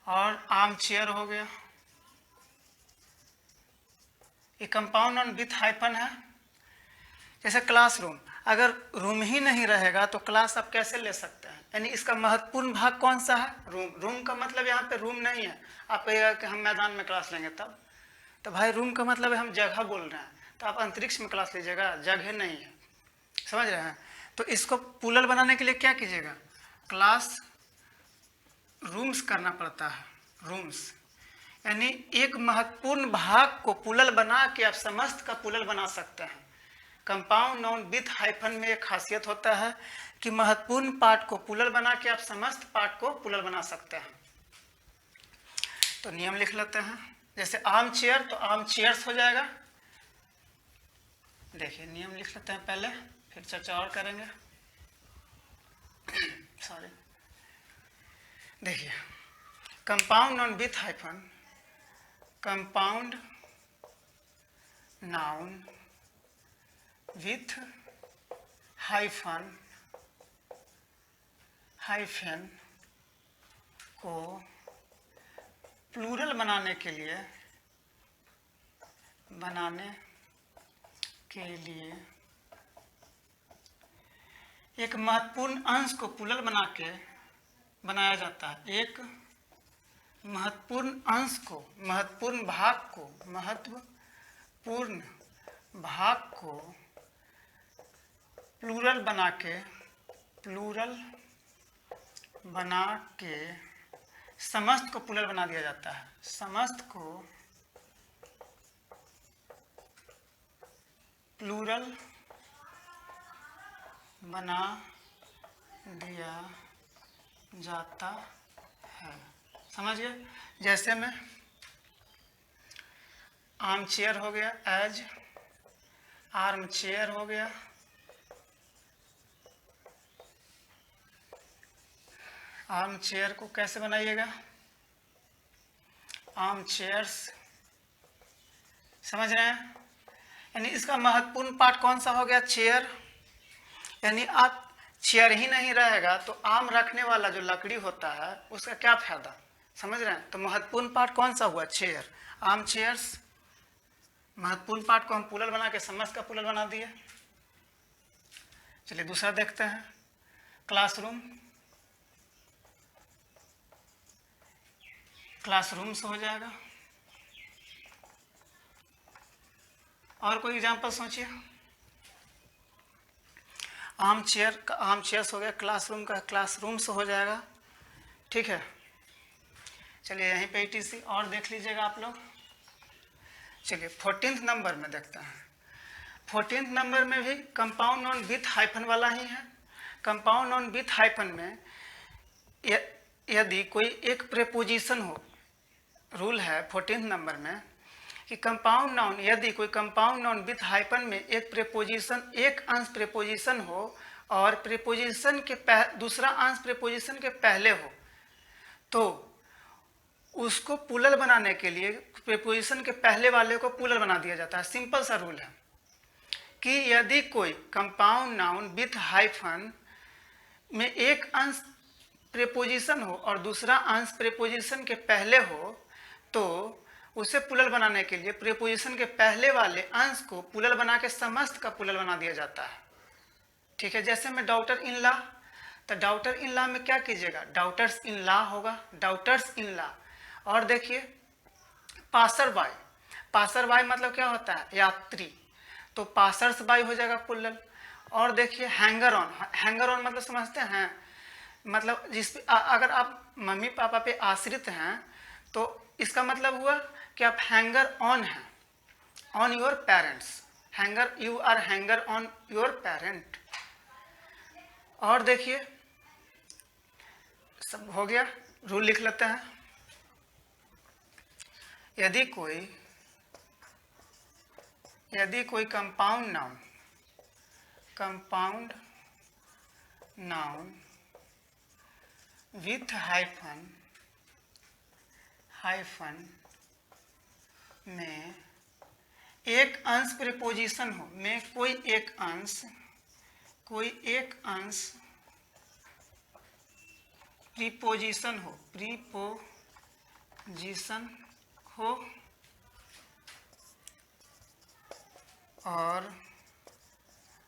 और आर्म चेयर हो गया, ये कंपाउंड नाउन विथ हाइफन है। जैसे क्लासरूम, अगर रूम ही नहीं रहेगा तो क्लास आप कैसे ले सकते हैं? यानी इसका महत्वपूर्ण भाग कौन सा है? रूम। रूम का मतलब यहाँ पे रूम नहीं है। आप कहिएगा कि हम मैदान में क्लास लेंगे तब, तो भाई रूम का मतलब है हम जगह बोल रहे हैं, तो आप अंतरिक्ष में क्लास लीजिएगा, जगह नहीं है। समझ रहे हैं? तो इसको प्लूरल बनाने के लिए क्या कीजिएगा? क्लास रूम्स करना पड़ता है, रूम्स। यानी एक महत्वपूर्ण भाग को प्लूरल बना के आप समस्त का प्लूरल बना सकते हैं। कंपाउंड नाउन विथ हाइफन में एक खासियत होता है कि महत्वपूर्ण पार्ट को प्लूरल बना के आप समस्त पार्ट को प्लूरल बना सकते हैं। तो नियम लिख लेते हैं। जैसे आर्म चेयर, तो आर्म चेयर्स हो जाएगा। देखिए नियम लिख लेते हैं पहले, फिर चर्चा और करेंगे। सॉरी, देखिए compound noun with hyphen, compound noun with hyphen, hyphen को प्लूरल बनाने के लिए एक महत्वपूर्ण अंश को प्लूरल बना के बनाया जाता है। एक महत्वपूर्ण अंश को, महत्वपूर्ण भाग को प्लूरल बना के समस्त को प्लूरल बना दिया जाता है। समस्त को प्लूरल बना दिया जाता है। समझ गए? जैसे में आर्म चेयर हो गया, एज आर्म चेयर हो गया, आर्म चेयर को कैसे बनाइएगा? Arm chairs. समझ रहे हैं? यानी इसका महत्वपूर्ण पार्ट कौन सा हो गया? चेयर। यानी आप चेयर ही नहीं रहेगा तो आम रखने वाला जो लकड़ी होता है उसका क्या फायदा? समझ रहे हैं? तो महत्वपूर्ण पार्ट कौन सा हुआ? चेयर। Arm chairs. महत्वपूर्ण पार्ट को हम प्लूरल बना के समस्त का प्लूरल बना दिए। चलिए दूसरा देखते हैं, क्लासरूम। क्लासरूम्स हो जाएगा। और कोई एग्जाम्पल सोचिए। आर्म चेयर का आर्म चेयर्स हो गया, क्लासरूम का क्लासरूम्स हो जाएगा। ठीक है, चलिए यहीं पे ETC और देख लीजिएगा आप लोग। चलिए 14th नंबर में देखते हैं। 14th नंबर में भी कंपाउंड नाउन विथ हाइफन वाला ही है। कंपाउंड नाउन विथ हाइफन में यदि कोई एक प्रेपोजिशन हो, रूल है 14th नंबर में कि कंपाउंड नाउन, यदि कोई कंपाउंड नाउन विथ हाइफन में एक प्रेपोजिशन, एक अंश प्रेपोजिशन हो और प्रेपोजिशन के दूसरा अंश प्रेपोजिशन के पहले हो, तो उसको प्लूरल बनाने के लिए प्रेपोजिशन के पहले वाले को प्लूरल बना दिया जाता है। सिंपल सा रूल है कि यदि कोई कंपाउंड नाउन विथ हाइफन में एक अंश प्रेपोजिशन हो और दूसरा अंश प्रेपोजिशन के पहले हो, तो उसे प्लूरल बनाने के लिए प्रेपोजिशन के पहले वाले अंश को प्लूरल बना के समस्त का प्लूरल बना दिया जाता है। ठीक है, जैसे में डॉटर इन लॉ, तो डॉटर इन लॉ में क्या कीजिएगा? डाउटर्स इन लॉ होगा, डाउटर्स इन लॉ। और देखिए पासर बाय, पासर बाय मतलब क्या होता है? यात्री, तो पासर्स बाय हो जाएगा प्लूरल। और देखिए हैंगर ऑन, हैंगर ऑन मतलब समझते हैं? मतलब जिस अगर आप मम्मी पापा पे आश्रित हैं तो इसका मतलब हुआ कि आप हैंगर ऑन हैं, on your parents. Hanger, you are hanger on your parent. और देखिए सब हो गया, रूल लिख लेते हैं। यदि कोई कंपाउंड नाउन विथ हाइफन में एक अंश प्रीपोजिशन हो, में कोई एक अंश प्रीपोजिशन हो और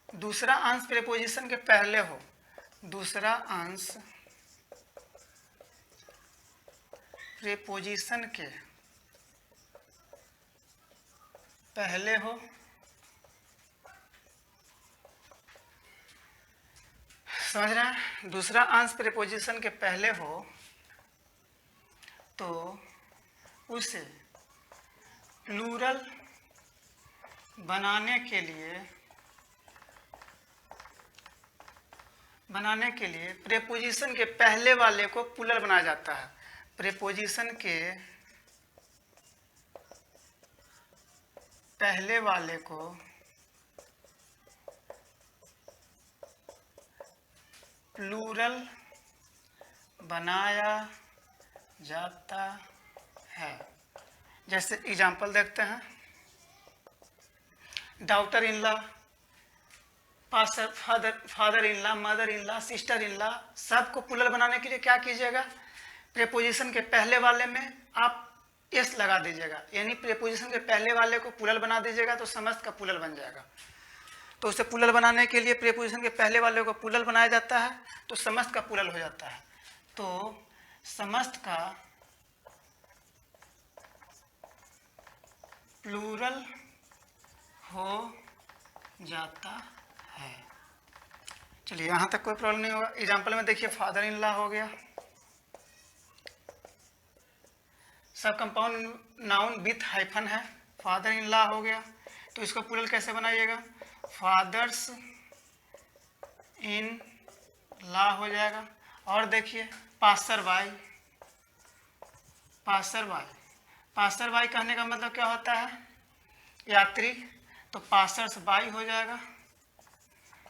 दूसरा अंश प्रीपोजिशन के पहले हो, दूसरा अंश प्रीपोजिशन के पहले हो, समझ रहे हैं? दूसरा अंश प्रीपोजिशन के पहले हो तो उसे प्लूरल बनाने के लिए प्रीपोजिशन के पहले वाले को प्लूरल बनाया जाता है। प्रीपोजिशन के पहले वाले को प्लूरल बनाया जाता है। जैसे एग्जाम्पल देखते हैं, daughter in law, father in law, mother in law, sister in law, सबको प्लूरल बनाने के लिए क्या कीजिएगा? प्रीपोजिशन के पहले वाले में आप एस लगा दीजिएगा, यानी प्रीपोजिशन के पहले वाले को प्लूरल बना दीजिएगा तो समस्त का प्लूरल बन जाएगा। तो उसे प्लूरल बनाने के लिए प्रीपोजिशन के पहले वाले को प्लूरल बनाया जाता है तो समस्त का प्लूरल हो जाता है। तो समस्त का प्लूरल हो जाता है। चलिए यहाँ तक कोई प्रॉब्लम नहीं होगा। एग्जाम्पल में देखिए फादर इन लॉ हो गया, सब कंपाउंड नाउन विथ हाइफन है, फादर इन लॉ हो गया, तो इसको प्लूरल कैसे बनाइएगा, फादर्स इन लॉ हो जाएगा। और देखिए pastor by, pastor by, pastor by कहने का मतलब क्या होता है, यात्री, तो पासर्स बाई हो जाएगा,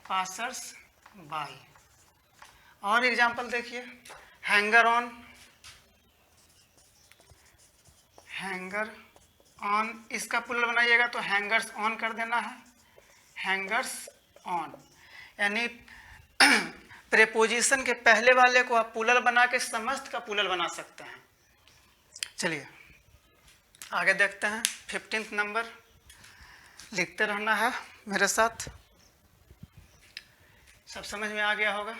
पासर्स बाई। और एग्जाम्पल देखिए, हैंगर ऑन, हैंगर ऑन, इसका प्लूरल बनाइएगा तो हैंगर्स ऑन कर देना है, हैंगर्स ऑन। यानी प्रेपोजिशन के पहले वाले को आप प्लूरल बना के समस्त का प्लूरल बना सकते हैं। चलिए आगे देखते हैं। 15 नंबर लिखते रहना है मेरे साथ, सब समझ में आ गया होगा,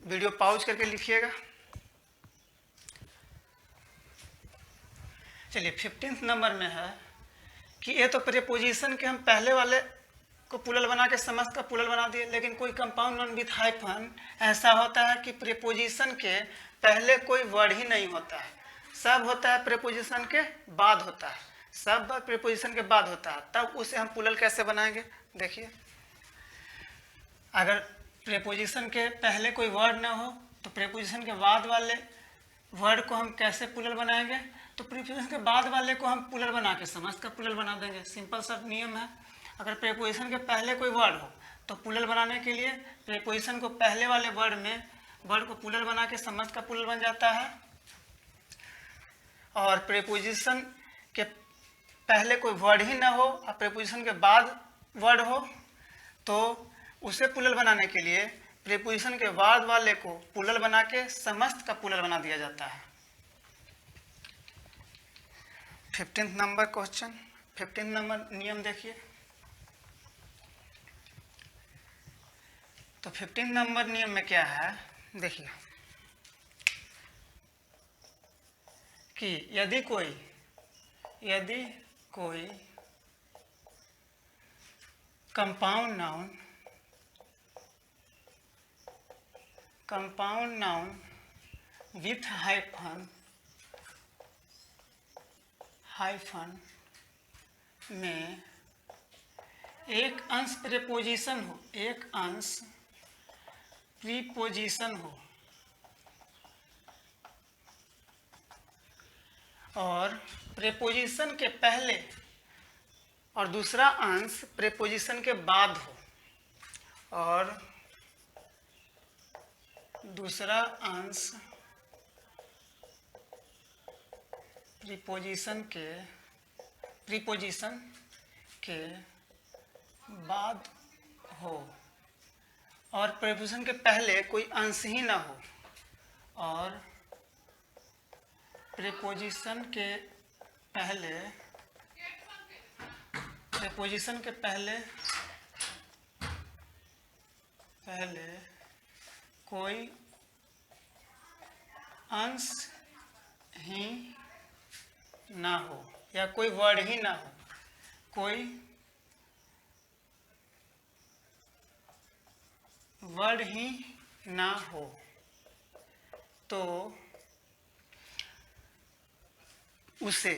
वीडियो पॉज करके लिखिएगा। चलिए 15 नंबर में है कि ये तो प्रीपोजिशन के हम पहले वाले को प्लूरल बना के समस्त का प्लूरल बना दिए, लेकिन कोई कंपाउंड नाउन विथ हाइफन ऐसा होता है कि प्रीपोजिशन के पहले कोई वर्ड ही नहीं होता है, सब होता है प्रीपोजिशन के बाद होता है, सब प्रीपोजिशन के बाद होता है, तब उसे हम प्लूरल कैसे बनाएंगे। देखिए अगर प्रीपोजिशन के पहले कोई वर्ड ना हो तो प्रीपोजिशन के बाद वाले वर्ड को हम कैसे प्लूरल बनाएंगे, तो प्रीपोजिशन के बाद वाले को हम प्लूरल बना के समस्त का प्लूरल बना देंगे। सिंपल सा नियम है। अगर प्रीपोजिशन के पहले कोई वर्ड हो तो प्लूरल बनाने के लिए प्रीपोजिशन को पहले वाले वर्ड में वर्ड को प्लूरल बना के समस्त का प्लूरल बन जाता है। और प्रीपोजिशन के पहले कोई वर्ड ही ना हो और प्रीपोजिशन के बाद वर्ड हो तो उसे प्लूरल बनाने के लिए प्रीपोजिशन के बाद वाले को प्लूरल बना के समस्त का प्लूरल बना दिया जाता है। 15 नंबर क्वेश्चन, 15 नंबर नियम देखिए। तो 15 नंबर नियम में क्या है, देखिए कि यदि कोई कंपाउंड नाउन विथ हाइफन में एक अंश प्रीपोजिशन हो, एक अंश प्रीपोजिशन हो और प्रीपोजिशन के पहले और दूसरा अंश प्रीपोजिशन के बाद हो और दूसरा अंश प्रीपोजिशन के बाद हो और प्रीपोजिशन के पहले कोई अंश ही ना हो और प्रीपोजिशन के पहले कोई अंश ही ना हो या कोई वर्ड ही ना हो, कोई वर्ड ही ना हो तो उसे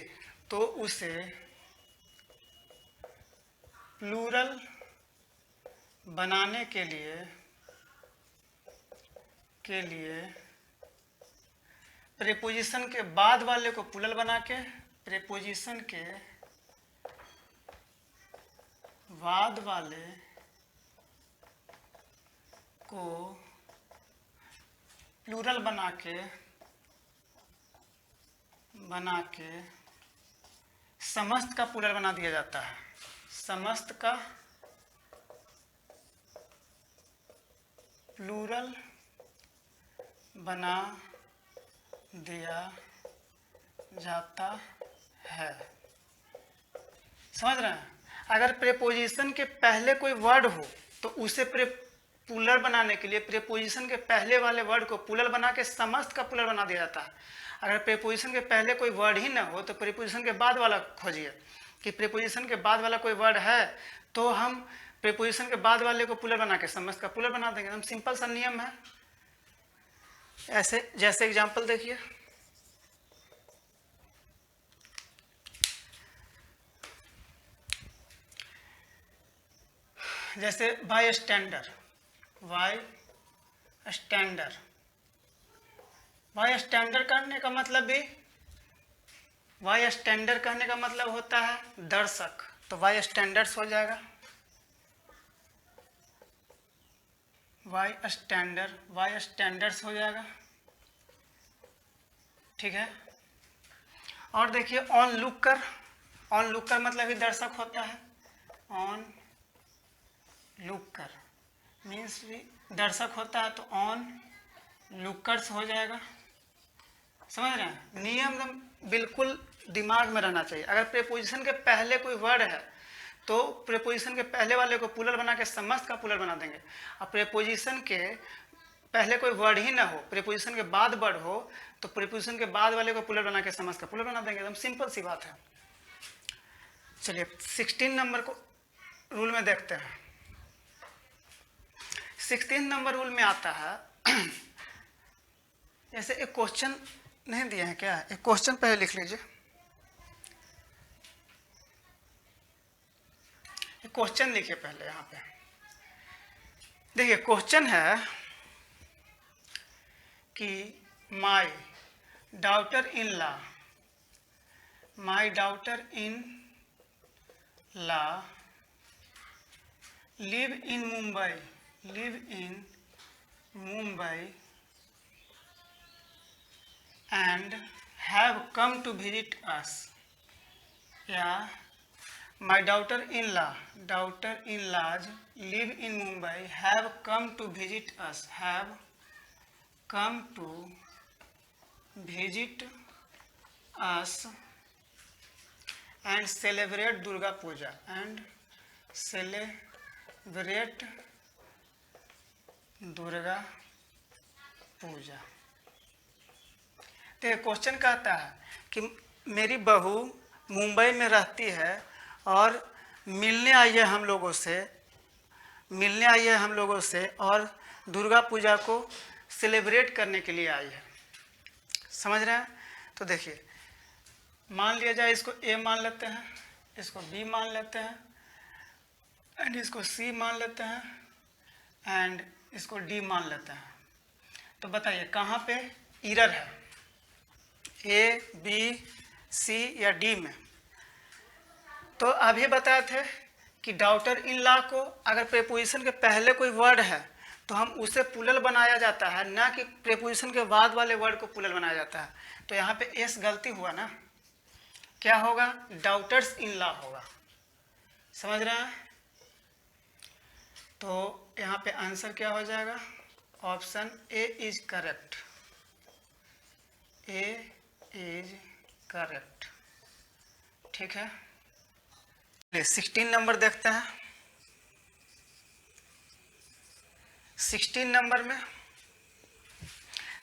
प्लूरल बनाने के लिए प्रीपोजिशन के बाद वाले को प्लूरल बना के प्रीपोजिशन के बाद वाले को प्लूरल बना के समस्त का प्लूरल बना दिया जाता है, समस्त का प्लूरल बना दिया जाता है। समझ रहे हैं। अगर प्रीपोजिशन के पहले कोई वर्ड हो तो उसे प्लूरल बनाने के लिए प्रीपोजिशन के पहले वाले वर्ड को प्लूरल बना के समस्त का प्लूरल बना दिया जाता है। अगर प्रीपोजिशन के पहले कोई वर्ड ही ना हो तो प्रीपोजिशन के बाद वाला खोजिए कि प्रीपोजिशन के बाद वाला कोई वर्ड है तो हम प्रीपोजिशन के बाद वाले को प्लूरल बना के समस्त का प्लूरल बना देंगे। हम सिंपल सा नियम है। ऐसे जैसे एग्जाम्पल देखिए, जैसे बाय स्टैंडर, बाय स्टैंडर, बाय स्टैंडर करने का मतलब भी, बाय स्टैंडर कहने का मतलब होता है दर्शक, तो बाय स्टैंडर्ड्स हो जाएगा, बाय स्टैंडर, बाय स्टैंडर्ड्स हो जाएगा, ठीक है। और देखिए ऑन लुकर, ऑन लुकर मतलब ही दर्शक होता है, ऑन लुकर मीन्स भी दर्शक होता है, तो ऑन लुकर्स हो जाएगा। समझ रहे हैं, नियम एकदम बिल्कुल दिमाग में रहना चाहिए। अगर प्रीपोजिशन के पहले कोई वर्ड है तो प्रीपोजिशन के पहले वाले को प्लूरल बना के समस्त का प्लूरल बना देंगे, और प्रीपोजिशन के पहले कोई वर्ड ही ना हो, प्रीपोजिशन के बाद वर्ड हो, तो प्रीपोजिशन के बाद वाले को प्लूरल बना के समस्त का प्लूरल बना देंगे। एकदम सिंपल सी बात है। चलिए 16 नंबर को रूल में देखते हैं। 16 नंबर रूल में आता है जैसे एक क्वेश्चन नहीं दिया है क्या, एक क्वेश्चन पहले लिख लीजिए। एक क्वेश्चन लिखिए पहले यहाँ पे। देखिए क्वेश्चन है कि my daughter in law, my daughter in law live in Mumbai, live in Mumbai and have come to visit us, या my daughter-in-law, daughter-in-laws live in Mumbai, have come to visit us, have come to visit us and celebrate Durga Puja, and celebrate Durga Puja। तो क्वेश्चन कहता है कि मेरी बहू मुंबई में रहती है और मिलने आई है हम लोगों से, मिलने आई है हम लोगों से, और दुर्गा पूजा को सेलिब्रेट करने के लिए आई है। समझ रहे हैं? तो देखिए मान लिया जाए, इसको ए मान लेते हैं, इसको बी मान लेते हैं, एंड इसको सी मान लेते हैं, एंड इसको डी मान लेते हैं। तो बताइए कहाँ पे एरर है, ए बी सी या डी में? तो अभी बताए थे कि डॉटर इन लॉ को अगर प्रीपोजिशन के पहले कोई वर्ड है तो हम उसे प्लूरल बनाया जाता है, ना कि प्रीपोजिशन के बाद वाले वर्ड को प्लूरल बनाया जाता है। तो यहाँ पे एस गलती हुआ ना, क्या होगा? डॉटर्स इन लॉ होगा। समझ रहे हैं? तो यहाँ पे आंसर क्या हो जाएगा? Option A is correct, A is correct. ठीक है, 16 नंबर देखते हैं। 16 नंबर में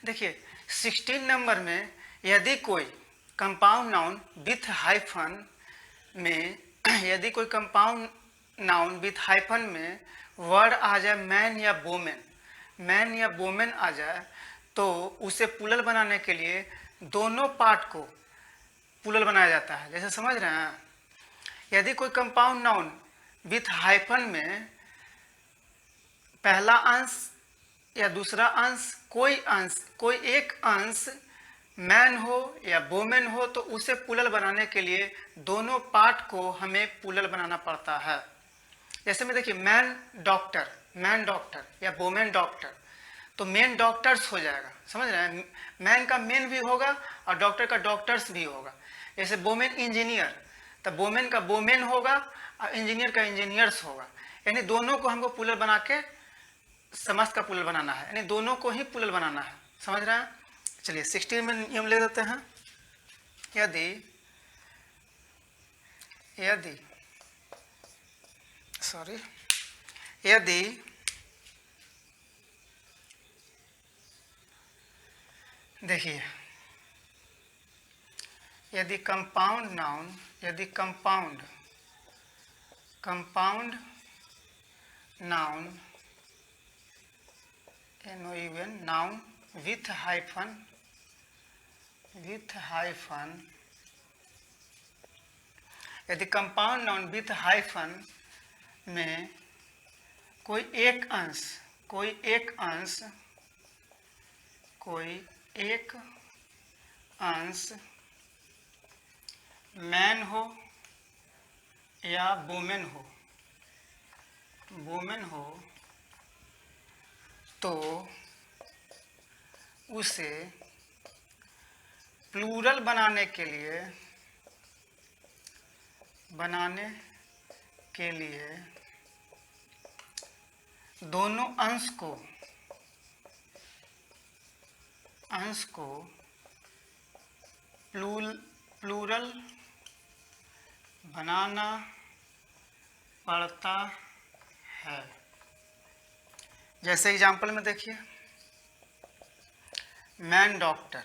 देखिए, 16 नंबर में यदि कोई कंपाउंड नाउन विथ हाइफन में, यदि कोई कंपाउंड नाउन विथ हाइफन में वर्ड आ जाए मैन या वोमेन, मैन या वोमेन आ जाए, तो उसे प्लूरल बनाने के लिए दोनों पार्ट को प्लूरल बनाया जाता है। जैसे समझ रहे हैं, यदि कोई कंपाउंड नाउन विथ हाइफन में पहला अंश या दूसरा अंश, कोई एक अंश मैन हो या वोमेन हो, तो उसे प्लूरल बनाने के लिए दोनों पार्ट को हमें प्लूरल बनाना पड़ता है। जैसे में देखिए मैन डॉक्टर, मैन डॉक्टर या वोमेन डॉक्टर, तो मेन डॉक्टर्स हो जाएगा। समझ रहे हैं? मैन का मेन भी होगा और डॉक्टर का डॉक्टर्स भी होगा। जैसे वोमेन इंजीनियर, तब वोमेन का वोमेन होगा और इंजीनियर का इंजीनियर्स होगा। यानी दोनों को हमको प्लूरल बना के समस्त का प्लूरल बनाना है, यानी दोनों को ही प्लूरल बनाना है। समझ रहे हैं? चलिए 16 में नियम ले देते हैं। यदि देखिए, यदि कंपाउंड नाउन, यदि compound noun noun with hyphen यदि कंपाउंड नाउन विथ हाइफन में कोई एक अंश मैन हो या वुमेन हो तो उसे प्लूरल बनाने के लिए दोनों अंश को प्लूरल बनाना पड़ता है। जैसे एग्जाम्पल में देखिए, मैन डॉक्टर,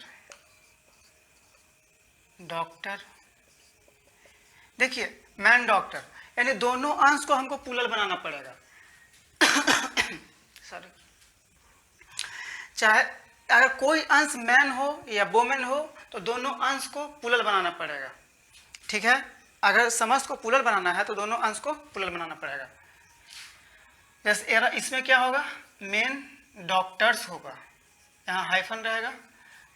देखिए मैन डॉक्टर, यानी दोनों अंश को हमको प्लूरल बनाना पड़ेगा। सॉरी, चाहे अगर कोई अंश मैन हो या वुमेन हो तो दोनों अंश को प्लूरल बनाना पड़ेगा। ठीक है, अगर समस्त को प्लूरल बनाना है तो दोनों अंश को प्लूरल बनाना पड़ेगा। जैसे इसमें क्या होगा, मेन डॉक्टर्स होगा, यहाँ हाइफन रहेगा,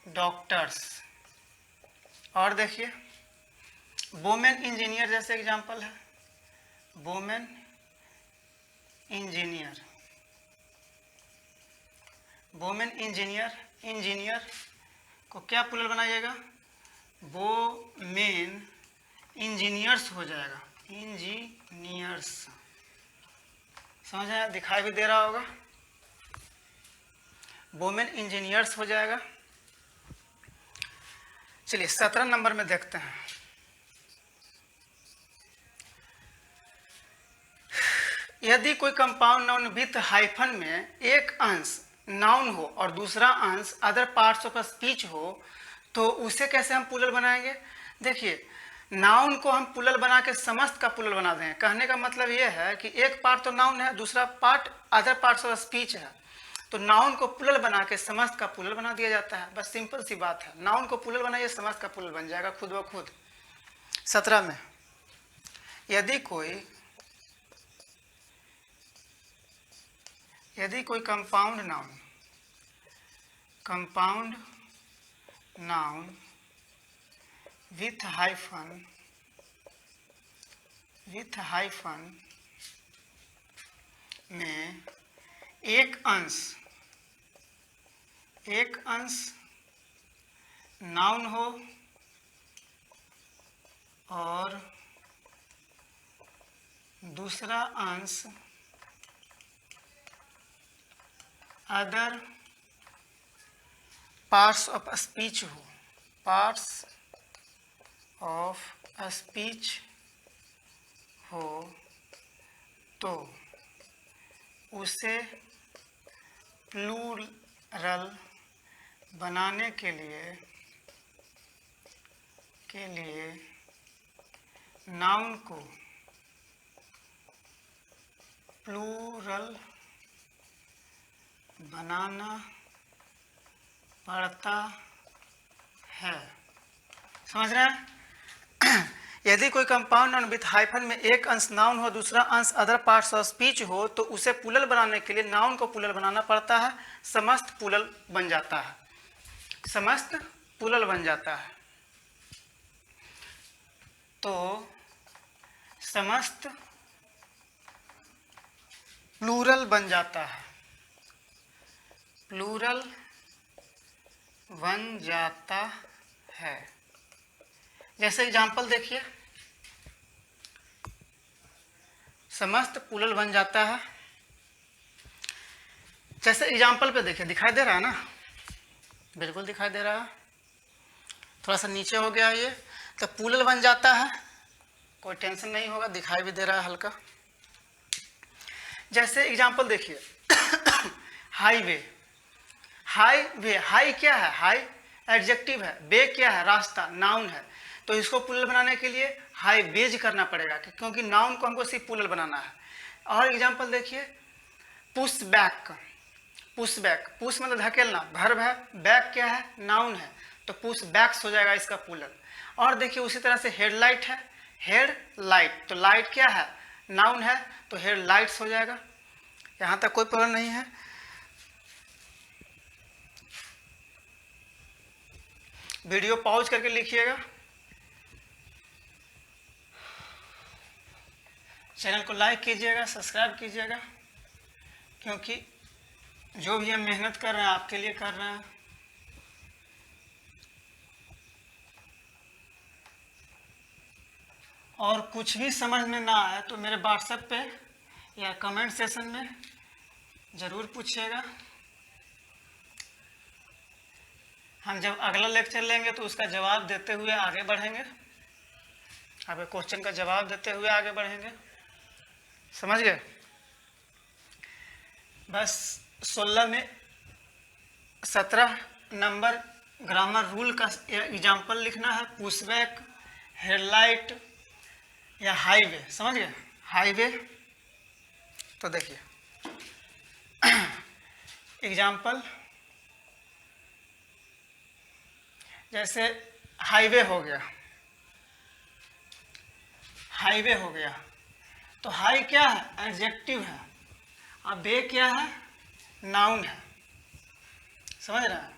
डॉक्टर्स। और देखिए वुमेन इंजीनियर जैसे एग्जाम्पल है, वुमेन इंजीनियर को क्या प्लूरल बनाइएगा, वो मेन इंजीनियर्स हो जाएगा, इंजीनियर्स। समझ आया, दिखाई भी दे रहा होगा, वुमेन इंजीनियर्स हो जाएगा। चलिए 17 नंबर में देखते हैं। यदि कोई कंपाउंड नाउन विथ हाइफन में एक अंश नाउन हो और दूसरा अंश अदर पार्ट्स ऑफ स्पीच हो तो उसे कैसे हम प्लूरल बनाएंगे। देखिए नाउन को हम प्लूरल बना के समस्त का प्लूरल बना दें। कहने का मतलब ये है कि एक पार्ट तो नाउन है, दूसरा part other parts of speech है, तो नाउन को प्लूरल बना के समस्त का प्लूरल बना दिया जाता है। बस सिंपल सी बात है, नाउन को प्लूरल बनाइए, समस्त का प्लूरल बन जाएगा खुद ब खुद। 17 में, यदि कोई कंपाउंड नाउन विथ हाइफन में एक अंश नाउन हो और दूसरा अंश अदर पार्ट्स ऑफ स्पीच हो तो उसे प्लूरल बनाने के लिए नाउन को प्लूरल बनाना पड़ता है। समझ रहे हैं? यदि कोई कंपाउंड नाउन विथ हाइफन में एक अंश नाउन हो, दूसरा अंश अदर पार्ट्स ऑफ स्पीच हो तो उसे प्लूरल बनाने के लिए नाउन को प्लूरल बनाना पड़ता है। समस्त प्लूरल बन जाता है, समस्त प्लूरल बन जाता है। तो समस्त प्लूरल बन जाता है, प्लूरल बन जाता है। जैसे एग्जाम्पल देखिए, समस्त प्लूरल बन जाता है। जैसे एग्जाम्पल पे देखिए, दिखाई दे रहा है ना, बिल्कुल दिखाई दे रहा है, थोड़ा सा नीचे हो गया ये, तो प्लूरल बन जाता है, कोई टेंशन नहीं होगा, दिखाई भी दे रहा है हल्का। जैसे एग्जाम्पल देखिए, हाईवे, हाई क्या है, हाई एडजेक्टिव है, वे क्या है, रास्ता, नाउन है, तो इसको प्लूरल बनाने के लिए हाईवेज करना पड़ेगा, क्योंकि नाउन को हमको सिर्फ प्लूरल बनाना है। और एग्जांपल देखिए, पुश बैक, पुश मतलब धकेलना, वर्ब है, बैक क्या है, नाउन है, तो पुश बैक्स हो जाएगा इसका प्लूरल। और देखिए उसी तरह से हेडलाइट है, हेड लाइट, तो लाइट क्या है, नाउन है, तो हेड लाइट्स हो जाएगा। यहाँ तक कोई प्रॉब्लम नहीं है। वीडियो पॉज करके लिखिएगा। चैनल को लाइक कीजिएगा, सब्सक्राइब कीजिएगा, क्योंकि जो भी हम मेहनत कर रहे हैं आपके लिए कर रहे हैं। और कुछ भी समझ में ना आए तो मेरे व्हाट्सएप पे या कमेंट सेशन में ज़रूर पूछिएगा। हम जब अगला लेक्चर लेंगे तो उसका जवाब देते हुए आगे बढ़ेंगे, आपके क्वेश्चन का जवाब देते हुए आगे बढ़ेंगे। समझ गए? बस 16 में 17 नंबर ग्रामर रूल का एग्जाम्पल लिखना है। पुशबैक, हेडलाइट या हाईवे। समझ गए? हाईवे तो देखिए एग्जाम्पल, जैसे हाईवे हो गया, हाईवे हो गया तो हाई क्या है? एडजेक्टिव है। अब वे क्या है? नाउन है। समझ रहे हैं?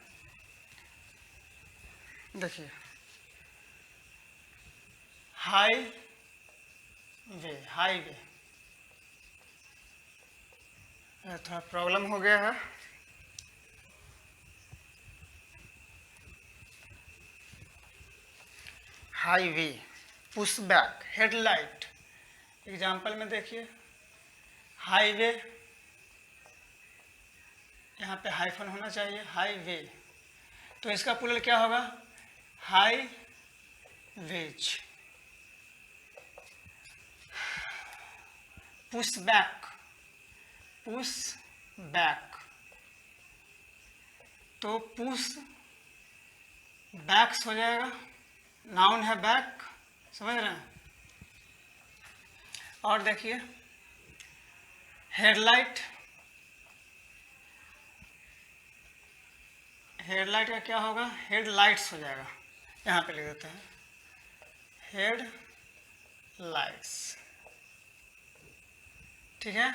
देखिए हाई वे, हाईवे, थोड़ा प्रॉब्लम हो गया है। Highway, pushback, headlight. एग्जाम्पल में देखिए हाईवे, यहाँ पे हाइफन होना चाहिए, हाईवे, तो इसका प्लूरल क्या होगा? High ways. Pushback, push back, तो पुश बैक्स हो जाएगा, नाउन है बैक। समझ रहे हैं? और देखिए हेडलाइट, हेडलाइट का क्या होगा? हेडलाइट्स हो जाएगा। यहाँ पे लिख देते हैं हेडलाइट्स। ठीक है,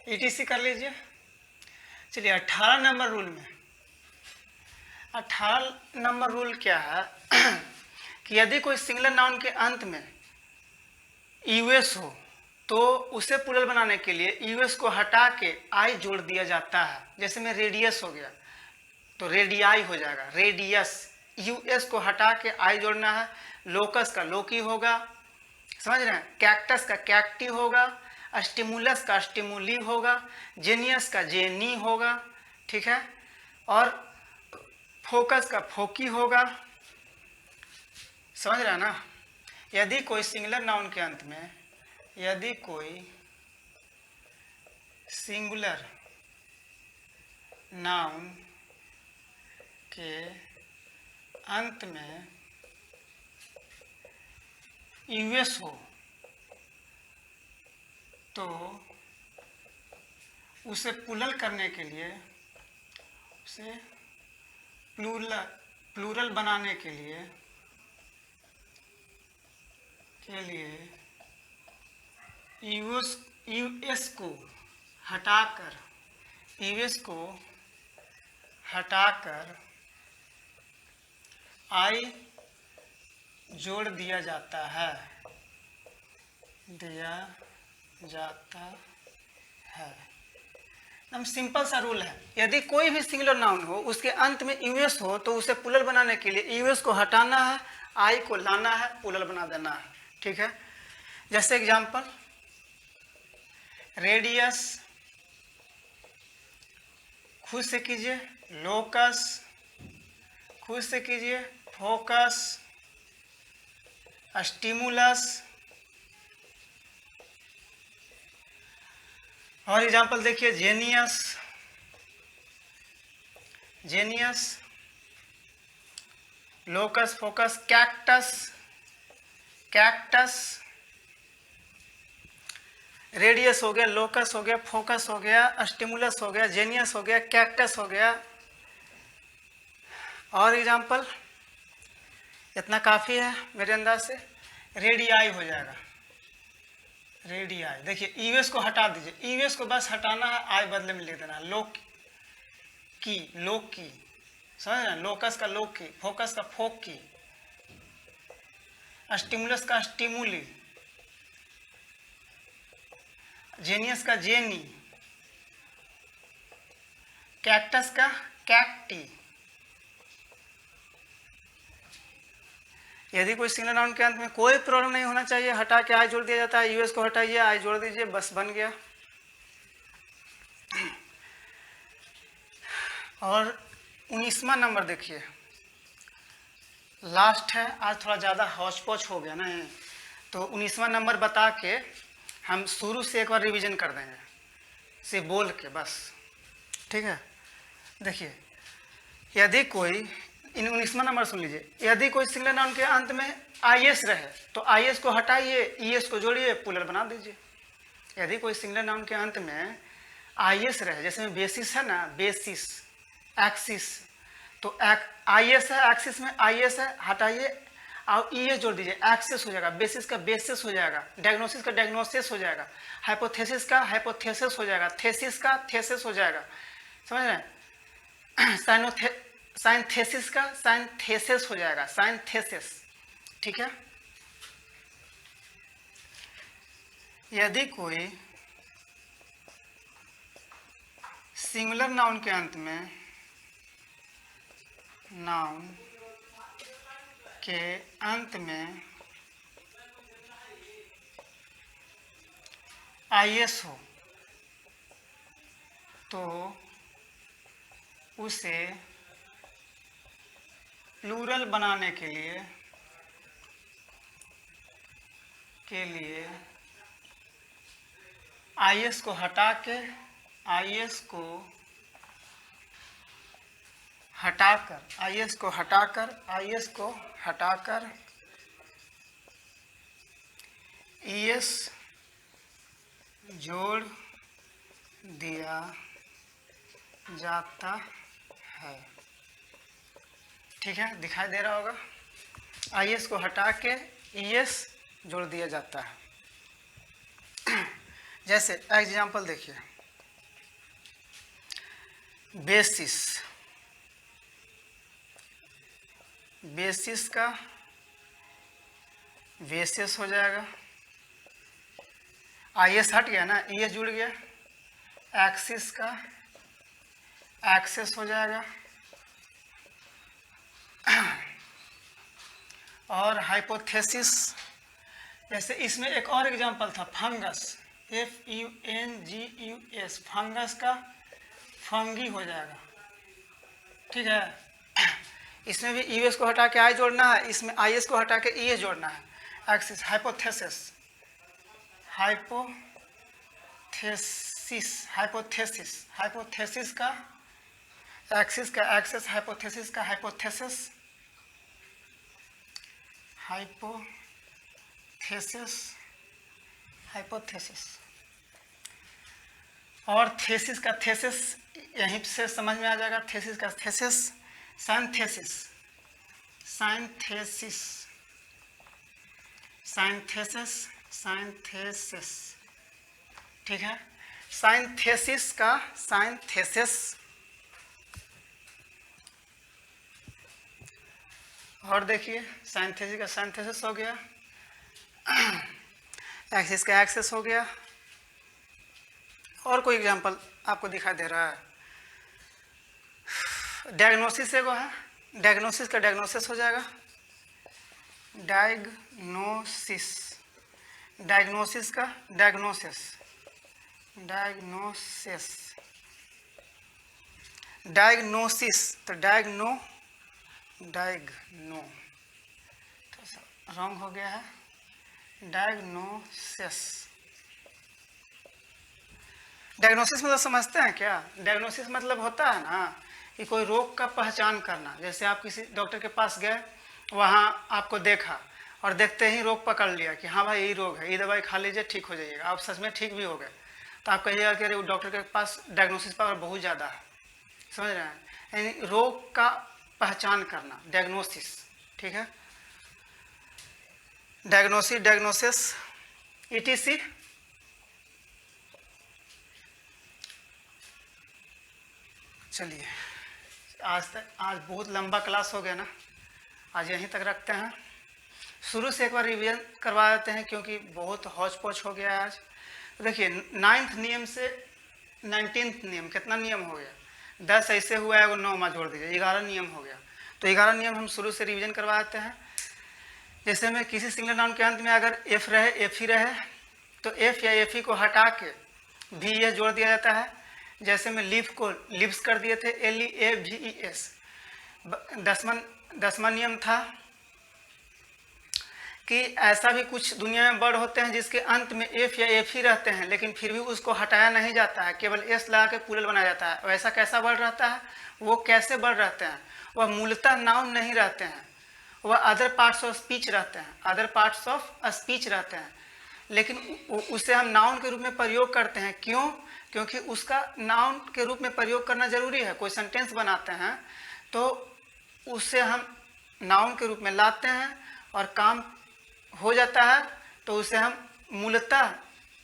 ETC कर लीजिए। चलिए 18 नंबर रूल में, 18 नंबर रूल क्या है कि यदि कोई सिंगुलर नाउन के अंत में यूएस हो तो उसे प्लूरल बनाने के लिए यूएस को हटा के आई जोड़ दिया जाता है। जैसे में रेडियस हो गया तो रेडियाई हो जाएगा, रेडियस। यूएस को हटा के आई जोड़ना है। लोकस का लोकी होगा। समझ रहे हैं? कैक्टस का कैक्टी होगा, स्टिमुलस का स्टिमुली होगा, जेनियस का जेनी होगा। ठीक है, और फोकस का फोकी होगा। समझ रहे हैं ना? यदि कोई सिंगुलर नाउन के अंत में, यदि कोई सिंगुलर नाउन के अंत में यूएस हो तो उसे प्लूरल करने के लिए, उसे प्लूरल बनाने के लिए यूएस को हटाकर, यूएस को हटाकर आई जोड़ दिया जाता है, दिया जाता है। एकदम सिंपल सा रूल है। यदि कोई भी सिंगुलर नाउन हो उसके अंत में यूएस हो तो उसे प्लूरल बनाने के लिए यूएस को हटाना है, आई को लाना है, प्लूरल बना देना है। ठीक है, जैसे एग्जांपल रेडियस, खुद से कीजिए, लोकस, खुद से कीजिए, फोकस, स्टिमुलस। और एग्जांपल देखिए genius, genius, locus, focus, cactus, cactus. Radius हो गया, लोकस हो गया, फोकस हो गया, स्टिमुलस हो गया, जेनियस हो गया, कैक्टस हो गया। और एग्जांपल इतना काफ़ी है मेरे अंदाज से। रेडियाई हो जाएगा, रेडियाई। देखिए यूएस को हटा दीजिए, यूएस को बस हटाना है, आई बदले में लिख देना लोक की, लोक की, समझ रहे हैं, लोकस का लोक की, फोकस का फोक की, स्टिमुलस का स्टिमुली, जेनियस का जेनी, कैक्टस का कैक्टी। यदि कोई सिंगल नाउन के अंत में कोई प्रॉब्लम नहीं होना चाहिए, हटा के आई जोड़ दिया जाता है, यूएस को हटाइए, आई जोड़ दीजिए, बस बन गया। और 19वां नंबर देखिए, लास्ट है, आज थोड़ा ज़्यादा हौच पौच हो गया ना, तो 19वां नंबर बता के हम शुरू से एक बार रिवीजन कर देंगे, से बोल के बस, ठीक है। देखिए यदि कोई, इन 19वां नंबर सुन लीजिए, यदि कोई सिंगल नाउन के अंत में आईएस रहे तो आईएस को हटाइए, ईएस को जोड़िए, प्लूरल बना दीजिए। यदि कोई सिंगल नाउन के अंत में आईएस रहे, जैसे में बेसिस है ना, बेसिस, एक्सिस, तो आईएस है, एक्सिस में आईएस है, हटाइए और ईएस जोड़ दीजिए, एक्सेस हो जाएगा, बेसिस का बेसिस हो जाएगा, डायग्नोसिस का डायग्नोसिस हो जाएगा, हाइपोथेसिस का हाइपोथेसिस हो जाएगा, थेसिस का थेसिस हो जाएगा, समझ रहे हैं, साइंथेसिस का साइंथेसिस हो जाएगा, साइंथेसिस, ठीक है। यदि कोई सिंगुलर नाउन के अंत में, नाउन के अंत में आईएस हो तो उसे प्लूरल बनाने के लिए आईएस को हटा के, आईएस को हटाकर ईएस जोड़ दिया जाता है, ठीक है, दिखाई दे रहा होगा, आईएस को हटा के ईएस जोड़ दिया जाता है। जैसे एग्जाम्पल देखिए, बेसिस, बेसिस का बेसिस हो जाएगा, आईएस हट गया ना, ईएस जुड़ गया, एक्सिस का एक्सेस हो जाएगा, और हाइपोथेसिस, जैसे इसमें एक और एग्जांपल था, फंगस, FUNGUS, फंगस का फंगी हो जाएगा, ठीक है। इसमें भी यूएस को हटा के आई जोड़ना है, इसमें आईएस को हटा के ईएस जोड़ना है, एक्सिस, हाइपोथेसिस, हाइपोथेसिस का एक्सिस का एक्सेस, हाइपोथेसिस का हाइपोथेसिस, और थेसिस का थेसिस, यहीं से समझ में आ जाएगा, थेसिस का थेसिस, साइंथेसिस, ठीक है, साइंथेसिस का साइंथेसिस, और देखिए साइंथेसिस का साइंथेसिस हो गया, एक्सिस का एक्सेस हो गया। और कोई एग्जांपल आपको दिखाई दे रहा है, डायग्नोसिस एगो है, डायग्नोसिस का डायग्नोसिस हो जाएगा, डायग्नोसिस का डायग्नोसिस, तो डायग्नो तो रॉन्ग हो गया है, डायग्नोसिस मतलब समझते हैं क्या? डायग्नोसिस मतलब होता है ना कि कोई रोग का पहचान करना। जैसे आप किसी डॉक्टर के पास गए, वहाँ आपको देखा और देखते ही रोग पकड़ लिया कि हाँ भाई यही रोग है, ये दवाई खा लीजिए ठीक हो जाइएगा, आप सच में ठीक भी हो गए, तो आप कहिएगा कि अरे डॉक्टर के पास डायग्नोसिस पावर बहुत ज़्यादा है। समझ रहे हैं? यानी रोग का पहचान करना, डायग्नोसिस, ठीक है। डायग्नोसिस, ETC चलिए, आज बहुत लंबा क्लास हो गया ना, आज यहीं तक रखते हैं। शुरू से एक बार रिवीजन करवा देते हैं क्योंकि बहुत हौच पौच हो गया है आज। तो देखिए 9th नियम से 19th नियम, कितना नियम हो गया? 10 ऐसे हुआ है, वो 9 में जोड़ दीजिए, 11 नियम हो गया। तो 11 नियम हम शुरू से रिवीजन करवा देते हैं। जैसे में किसी सिंगल नाउन के अंत में अगर एफ रहे, एफ ही रहे, तो एफ या एफ ही को हटा के भी एस जोड़ दिया जाता है। जैसे में लिव को लिव्स कर दिए थे, LEAVES। 10वां नियम था कि ऐसा भी कुछ दुनिया में वर्ड होते हैं जिसके अंत में एफ या एफ ही रहते हैं, लेकिन फिर भी उसको हटाया नहीं जाता है, केवल एस लगा के प्लूरल बनाया जाता है। वैसा कैसा वर्ड रहता है? वो कैसे वर्ड रहते हैं? वह मूलतः नाउन नहीं रहते हैं, वह अदर पार्ट्स ऑफ स्पीच रहते हैं, अदर पार्ट्स ऑफ स्पीच रहते हैं, लेकिन उसे हम नाउन के रूप में प्रयोग करते हैं। क्यों? क्योंकि उसका नाउन के रूप में प्रयोग करना जरूरी है। कोई सेंटेंस बनाते हैं तो उससे हम नाउन के रूप में लाते हैं और काम हो जाता है, तो उसे हम मूलतः